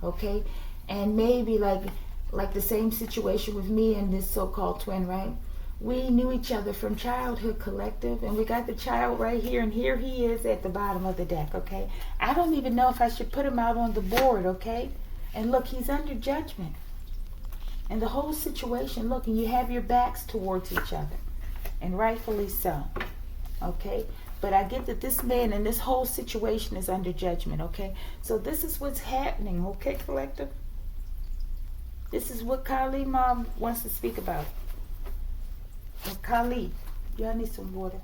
okay? And maybe like the same situation with me and this so-called twin, right? We knew each other from childhood, collective, and we got the child right here, and here he is at the bottom of the deck, okay? I don't even know if I should put him out on the board, okay? And look, he's under judgment. And the whole situation, look, and you have your backs towards each other, and rightfully so, okay? But I get that this man and this whole situation is under judgment, okay? So this is what's happening, okay, collective? This is what Kali Ma wants to speak about. Kali, y'all need some water.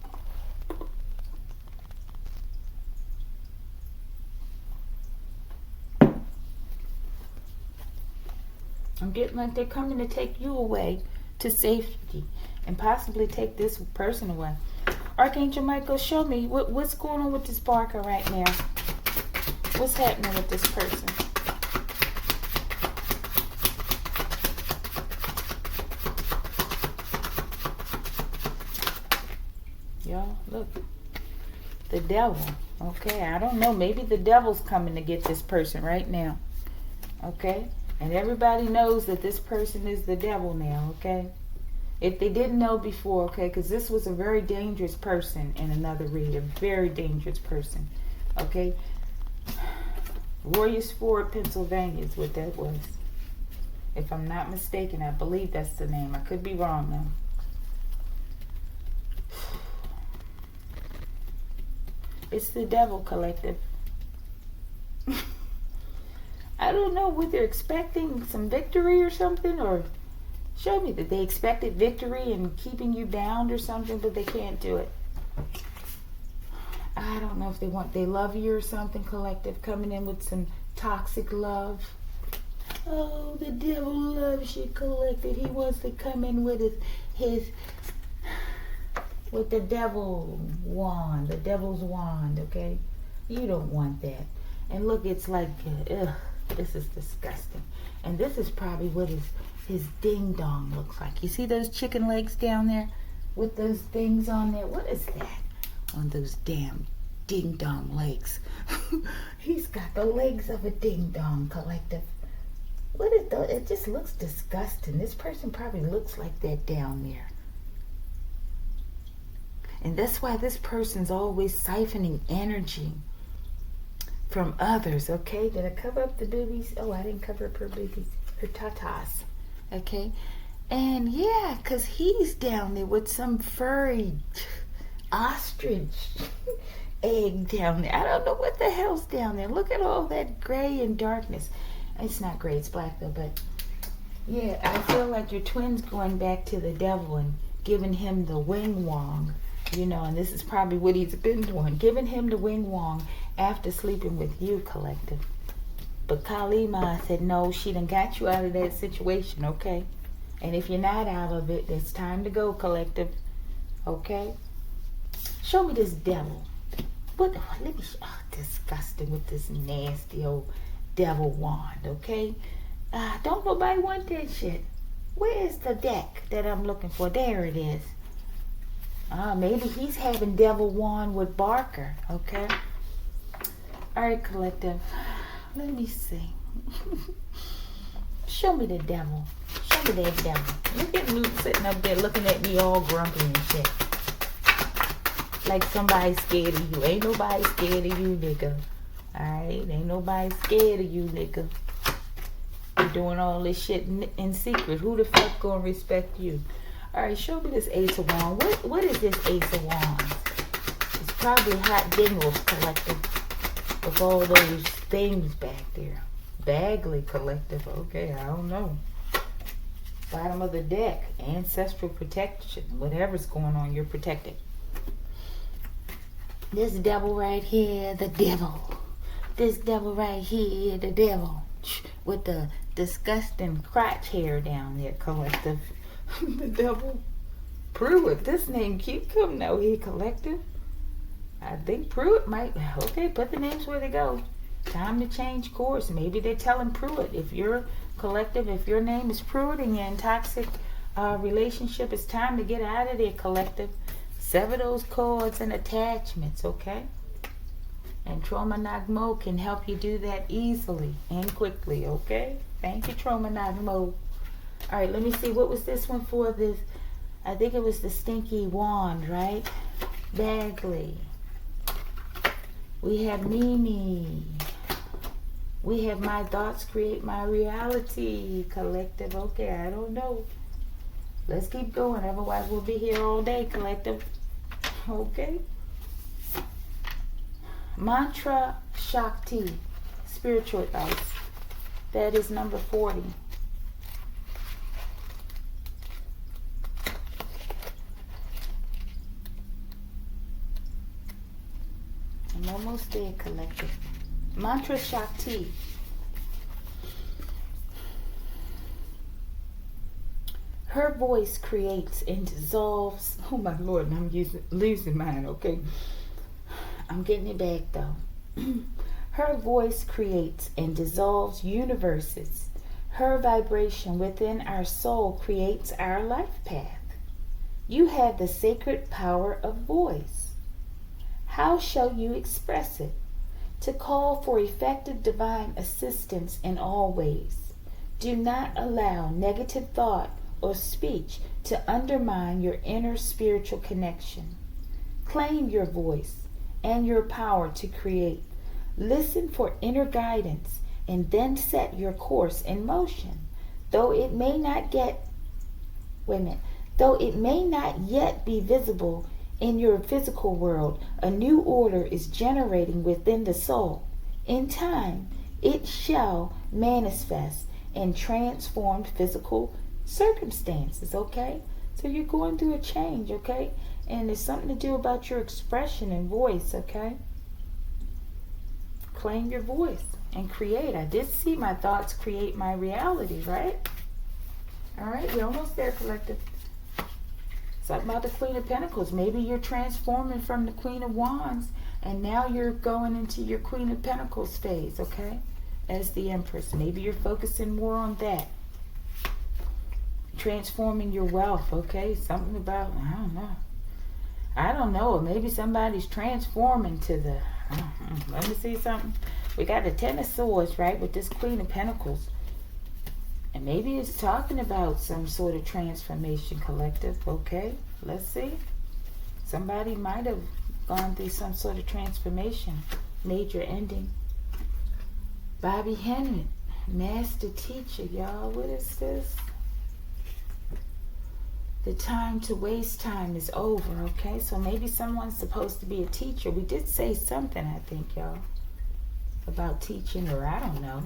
I'm getting like they're coming to take you away to safety and possibly take this person away. Archangel Michael, show me what's going on with this Barker right now. What's happening with this person? Y'all, look. The devil. Okay, I don't know. Maybe the devil's coming to get this person right now. Okay? And everybody knows that this person is the devil now, okay? If they didn't know before, okay, because this was a very dangerous person in another read, a very dangerous person, okay? Warriors Ford, Pennsylvania is what that was. If I'm not mistaken, I believe that's the name. I could be wrong though. It's the devil, collective. I don't know what they're expecting, some victory or something, or show me that they expected victory and keeping you bound or something, but they can't do it. I don't know if they love you or something, collective, coming in with some toxic love. Oh, the devil loves you, collective. He wants to come in with with the devil wand, the devil's wand, okay? You don't want that. And look, it's like, ugh, this is disgusting. And this is probably what his ding dong looks like. You see those chicken legs down there with those things on there? What is that? On those damn ding dong legs. He's got the legs of a ding dong, collective. What is that? It just looks disgusting. This person probably looks like that down there. And that's why this person's always siphoning energy from others, okay? Did I cover up the boobies? Oh, I didn't cover up her boobies, her tatas, okay? And yeah, because he's down there with some furry ostrich egg down there. I don't know what the hell's down there. Look at all that gray and darkness. It's not gray, it's black though, but yeah, I feel like your twin's going back to the devil and giving him the wing wong, you know, and this is probably what he's been doing, giving him the wing wong after sleeping with you, collective. But Kali Ma said, no, she done got you out of that situation, okay? And if you're not out of it, it's time to go, collective, okay? Show me this devil. What? Let me. Oh, disgusting with this nasty old devil wand, okay? Don't nobody want that shit. Where's the deck that I'm looking for? There it is. Maybe he's having devil wand with Barker, okay? All right, collective. Let me see. Show me the devil. Show me that devil. Look at Luke sitting up there looking at me all grumpy and shit. Like somebody's scared of you. Ain't nobody scared of you, nigga. Alright? Ain't nobody scared of you, nigga. You're doing all this shit in secret. Who the fuck gonna respect you? Alright, show me this Ace of Wands. What is this Ace of Wands? It's probably hot dingles, collective. With all those things back there. Bagley, collective. Okay, I don't know. Bottom of the deck. Ancestral protection. Whatever's going on, you're protected. This devil right here, the devil. This devil right here, the devil. With the disgusting crotch hair down there, collective. The devil. Pruitt. This name keep coming out here, collective. I think Pruitt might. Okay, put the names where they go. Time to change course. Maybe they're telling Pruitt, if you're collective, if your name is Pruitt and you're in toxic relationship, it's time to get out of there, collective. Sever those cords and attachments, okay? And Trauma Nagmo can help you do that easily and quickly, okay? Thank you, Trauma Nagmo. All right, let me see. What was this one for? This, I think it was the stinky wand, right? Bagley. We have Mimi. We have my thoughts create my reality, collective. Okay, I don't know. Let's keep going. Otherwise, we'll be here all day, collective. Okay. Mantra Shakti, spiritual advice. That is number 40. I'm almost there, collective. Mantra Shakti. Her voice creates and dissolves. Oh my Lord, I'm losing mine, okay? I'm getting it back though. Her voice creates and dissolves universes. Her vibration within our soul creates our life path. You have the sacred power of voice. How shall you express it? To call for effective divine assistance in all ways. Do not allow negative thought or speech to undermine your inner spiritual connection. Claim your voice and your power to create. Listen for inner guidance and then set your course in motion. Though it may not yet be visible in your physical world, a new order is generating within the soul. In time, it shall manifest in transformed physical circumstances, okay? So you're going through a change, okay? And it's something to do about your expression and voice, okay? Claim your voice and create. I did see my thoughts create my reality, right? All right, we're almost there, collective. Something about the Queen of Pentacles. Maybe you're transforming from the Queen of Wands and now you're going into your Queen of Pentacles phase, okay? As the Empress. Maybe you're focusing more on that. Transforming your wealth, okay? Something about, I don't know. Or maybe somebody's transforming to the, let me see something. We got the Ten of Swords, right? With this Queen of Pentacles. And maybe it's talking about some sort of transformation, collective, okay? Let's see. Somebody might have gone through some sort of transformation. Major ending. Bobby Hemmett, master teacher, y'all. What is this? The time to waste time is over, okay? So maybe someone's supposed to be a teacher. We did say something, I think, y'all, about teaching, or I don't know.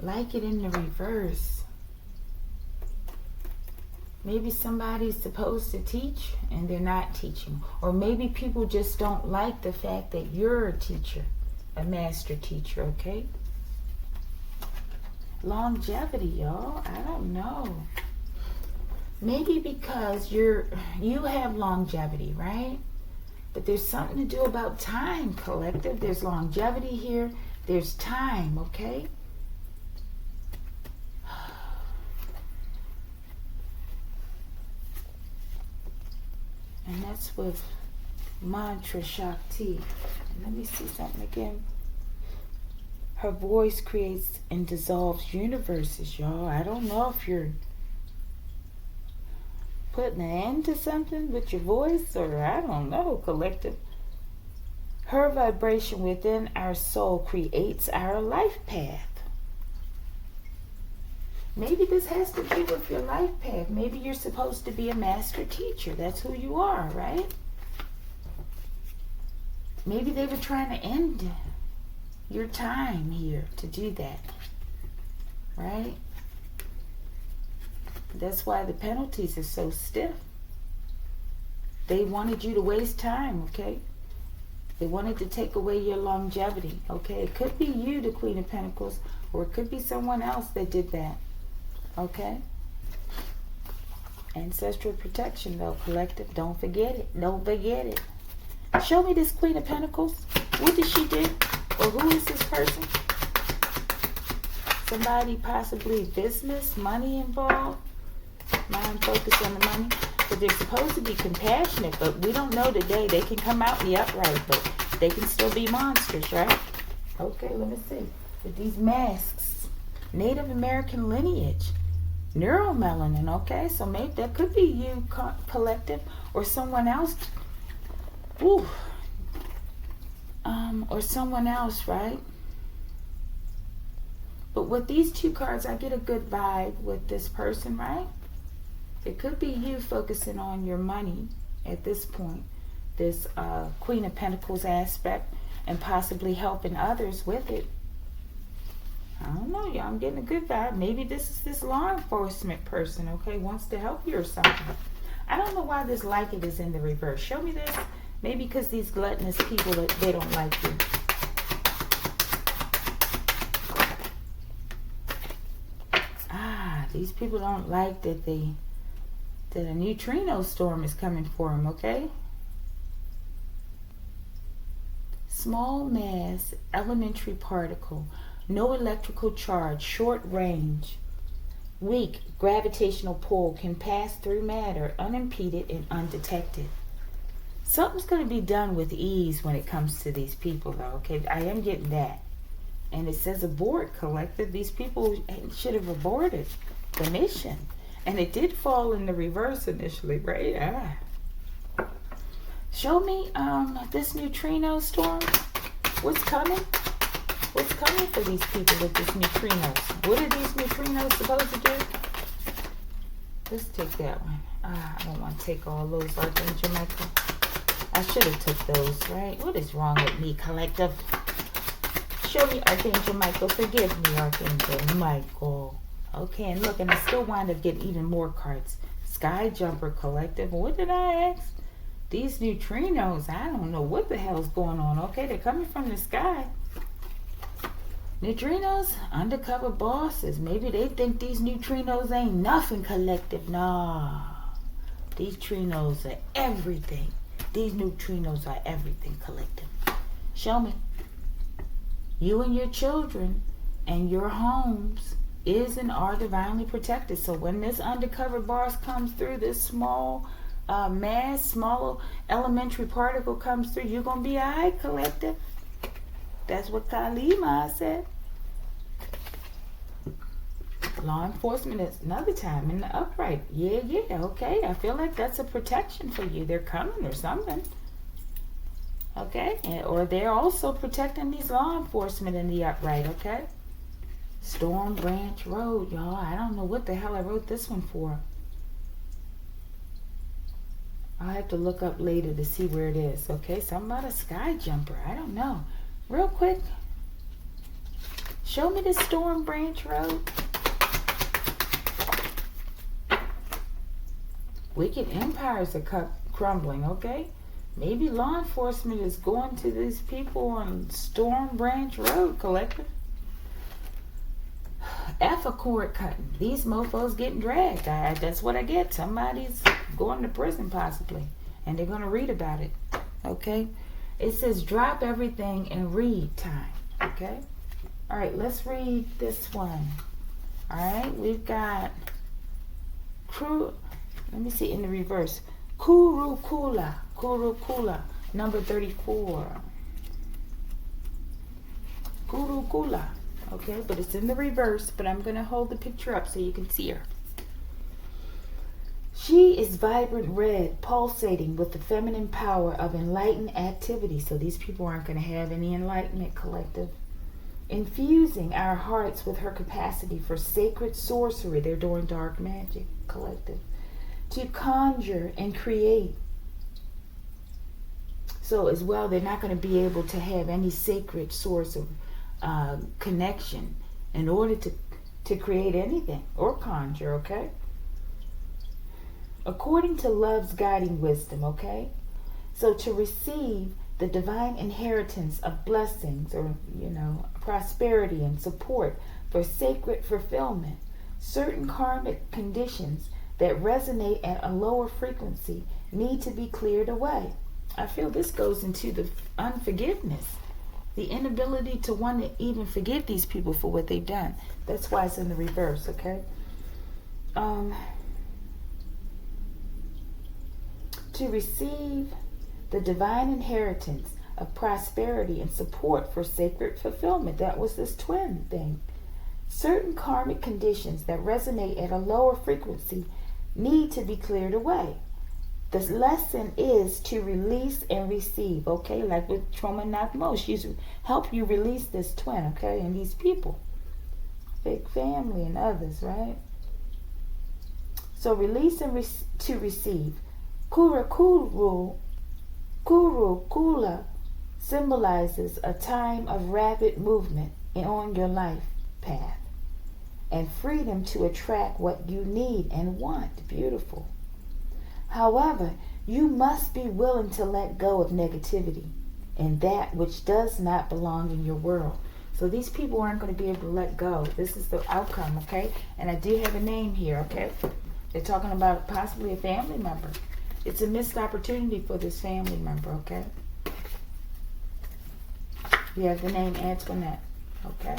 Like it in the reverse. Maybe somebody's supposed to teach and they're not teaching. Or maybe people just don't like the fact that you're a teacher, a master teacher, okay? Longevity, y'all. I don't know. Maybe because you have longevity, right? But there's something to do about time, collective. There's longevity here. There's time, okay? And that's with Mantra Shakti. Let me see something again. Her voice creates and dissolves universes, y'all. I don't know if you're putting an end to something with your voice, or I don't know, collective. Her vibration within our soul creates our life path. Maybe this has to do with your life path. Maybe you're supposed to be a master teacher. That's who you are, right? Maybe they were trying to end your time here to do that, right? That's why the penalties are so stiff. They wanted you to waste time, okay? They wanted to take away your longevity, okay? It could be you, the Queen of Pentacles, or it could be someone else that did that, okay? Ancestral protection, though, collective. Don't forget it. Don't forget it. Show me this Queen of Pentacles. What did she do? Or who is this person? Somebody, possibly business, money involved. Mind focused on the money. But they're supposed to be compassionate, but we don't know today. They can come out in the upright, but they can still be monsters, right? Okay, let me see. With these masks, Native American lineage, neuromelanin, okay? So maybe that could be you, collective, or someone else. Ooh. Or someone else, right? But with these two cards, I get a good vibe with this person, right? It could be you focusing on your money at this point, this Queen of Pentacles aspect, and possibly helping others with it. I don't know, y'all. I'm getting a good vibe. Maybe this is this law enforcement person, okay, wants to help you or something. I don't know why this like it is in the reverse. Show me this. Maybe because these gluttonous people, they don't like you. These people don't like that a neutrino storm is coming for them, okay? Small mass, elementary particle, no electrical charge, short range, weak gravitational pull, can pass through matter unimpeded and undetected. Something's going to be done with ease when it comes to these people, though, okay? I am getting that. And it says abort, collective. These people should have aborted the mission. And it did fall in the reverse initially, right? Show me this neutrino storm. What's coming? What's coming for these people with this neutrinos? What are these neutrinos supposed to do? Let's take that one. I don't want to take all those, Archangel Michael. I should have took those, right? What is wrong with me, collective? Show me, Archangel Michael. Forgive me, Archangel Michael. Okay, and look, and I still wind up getting even more cards. Sky Jumper, collective. What did I ask? These neutrinos, I don't know what the hell is going on. Okay, they're coming from the sky. Neutrinos, undercover bosses. Maybe they think these neutrinos ain't nothing, collective. Nah. These trinos are everything. These neutrinos are everything, collective. Show me. You and your children and your homes is and are divinely protected. So when this undercover boss comes through, this small mass, small elementary particle comes through, you're going to be all right, collective. That's what Kalima said. Law enforcement is another time in the upright. Yeah, okay. I feel like that's a protection for you. They're coming or something. Okay? Or they're also protecting these law enforcement in the upright, okay? Storm Branch Road, y'all. I don't know what the hell I wrote this one for. I'll have to look up later to see where it is. Okay, something about a sky jumper. I don't know. Real quick. Show me the Storm Branch Road. Wicked empires are crumbling, okay? Maybe law enforcement is going to these people on Storm Branch Road, collective. F a cord cutting. These mofos getting dragged. That's what I get. Somebody's going to prison possibly. And they're going to read about it. Okay? It says drop everything and read time. Okay? Alright, let's read this one. Alright, we've got let me see in the reverse. Kurukula, number 34. Kurukula. Okay, but it's in the reverse, but I'm going to hold the picture up so you can see her. She is vibrant red, pulsating with the feminine power of enlightened activity. So these people aren't going to have any enlightenment, collective. Infusing our hearts with her capacity for sacred sorcery. They're doing dark magic, collective. To conjure and create. So as well, they're not going to be able to have any sacred source of connection in order to create anything or conjure, okay? According to love's guiding wisdom, okay? So to receive the divine inheritance of blessings or, prosperity and support for sacred fulfillment, certain karmic conditions that resonate at a lower frequency need to be cleared away. I feel this goes into the unforgiveness. The inability to want to even forgive these people for what they've done. That's why it's in the reverse, okay? To receive the divine inheritance of prosperity and support for sacred fulfillment. That was this twin thing. Certain karmic conditions that resonate at a lower frequency need to be cleared away. The lesson is to release and receive, okay? Like with Trauma Nakmo, she's help you release this twin, okay? And these people, big family and others, right? So release and to receive. Kula symbolizes a time of rapid movement on your life path and freedom to attract what you need and want. Beautiful. However, you must be willing to let go of negativity and that which does not belong in your world. So these people aren't going to be able to let go. This is the outcome, okay? And I do have a name here, okay? They're talking about possibly a family member. It's a missed opportunity for this family member, okay? You have the name Antoinette, okay?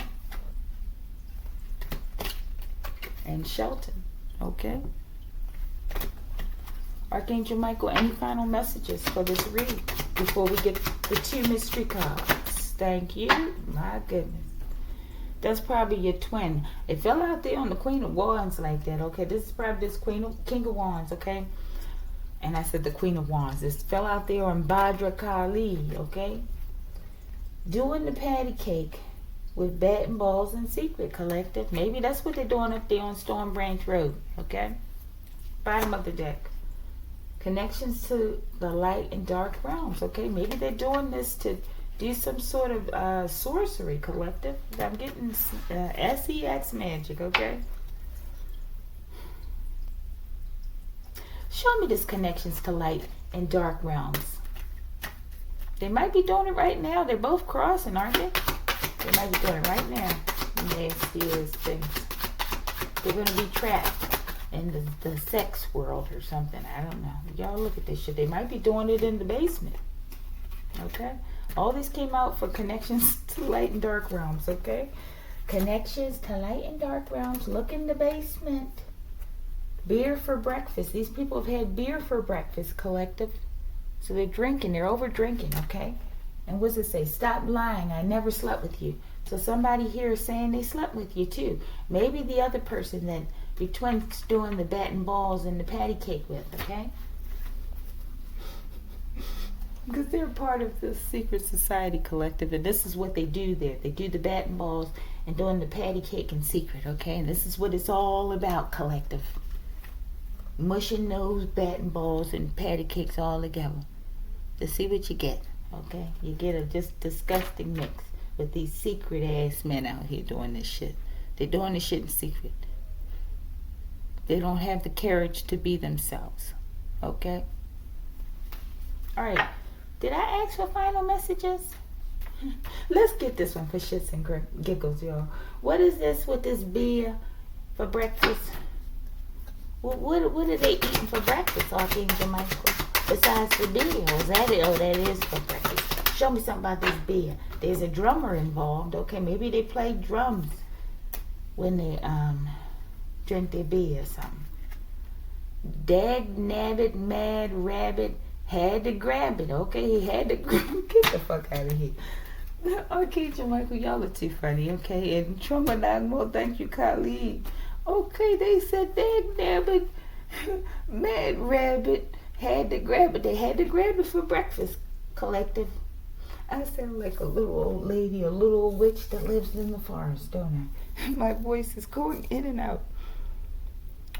And Shelton, okay? Archangel Michael, any final messages for this read before we get the 2 mystery cards? Thank you. My goodness. That's probably your twin. It fell out there on the Queen of Wands like that, okay? This is probably this King of Wands, okay? And I said the Queen of Wands. This fell out there on Bhadra Kali, okay? Doing the patty cake with bat and balls and secret, collective. Maybe that's what they're doing up there on Storm Branch Road, okay? Bottom of the deck. Connections to the light and dark realms, okay? Maybe they're doing this to do some sort of sorcery, collective. I'm getting SEX magic, okay? Show me this connections to light and dark realms. They might be doing it right now. They're both crossing, aren't they? They might be doing it right now. Nastiest things. They're going to be trapped in the sex world or something. I don't know. Y'all look at this shit. They might be doing it in the basement. Okay? All this came out for connections to light and dark realms, okay? Connections to light and dark realms. Look in the basement. Beer for breakfast. These people have had beer for breakfast, collective. So they're drinking. They're over drinking, okay? And what does it say? Stop lying. I never slept with you. So somebody here is saying they slept with you too. Maybe the other person that between's doing the bat and balls and the patty cake with, okay? Because they're part of the secret society collective, and this is what they do there. They do the bat and balls and doing the patty cake in secret, okay? And this is what it's all about, collective. Mushing those bat and balls and patty cakes all together to see what you get, okay? You get a just disgusting mix with these secret ass men out here doing this shit. They're doing this shit in secret. They don't have the courage to be themselves, okay? All right. Did I ask for final messages? Let's get this one for shits and giggles, y'all. What is this with this beer for breakfast? What are they eating for breakfast, Archangel Michael? Besides the beer, is that it? Oh, that is for breakfast. Show me something about this beer. There's a drummer involved. Okay, maybe they play drums when they drink their beer or something. Dag nabbit, mad rabbit. Had to grab it, okay? He had to get the fuck out of here. Archangel Michael, y'all are too funny, okay? And Trumanagmo, thank you, Kali. Okay, they said that nabbit, mad rabbit, had to grab it. They had to grab it for breakfast, collective. I sound like a little old lady, a little old witch that lives in the forest, don't I? My voice is going in and out.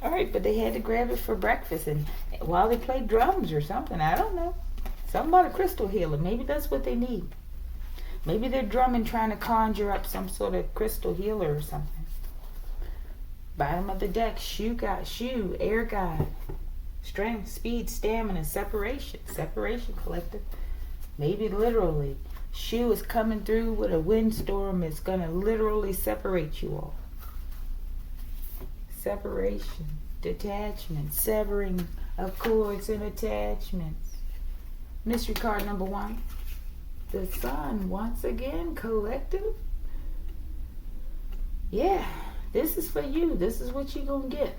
All right, but they had to grab it for breakfast and while they played drums or something. I don't know. Something about a crystal healer. Maybe that's what they need. Maybe they're drumming trying to conjure up some sort of crystal healer or something. Bottom of the deck, shoe, air god, strength, speed, stamina, separation. Separation, collective. Maybe literally. Shoe is coming through with a windstorm. It's going to literally separate you all. Separation, detachment, severing of cords and attachments. Mystery card number 1. The Sun, once again, collective. Yeah, this is for you. This is what you're going to get.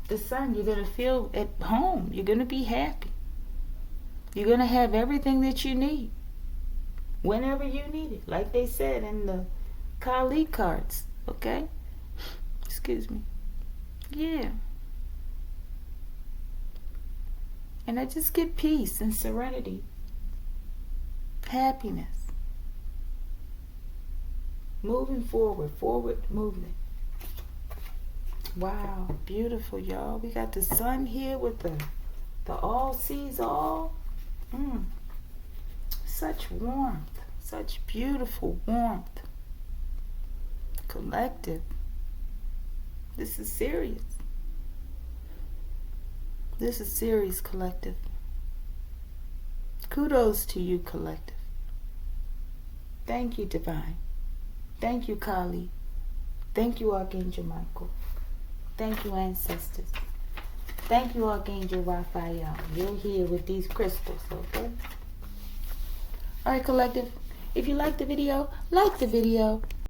The Sun, you're going to feel at home. You're going to be happy. You're going to have everything that you need. Whenever you need it. Like they said in the Kali cards. Okay? Excuse me. Yeah. And I just get peace and serenity. Happiness. Moving forward. Forward movement. Wow. Beautiful, y'all. We got the Sun here with the all sees all. Such warmth. Such beautiful warmth. Collective. This is serious. This is serious, collective. Kudos to you, collective. Thank you, Divine. Thank you, Kali. Thank you, Archangel Michael. Thank you, ancestors. Thank you, Archangel Raphael. You're here with these crystals, okay? All right, collective. If you like the video, like the video.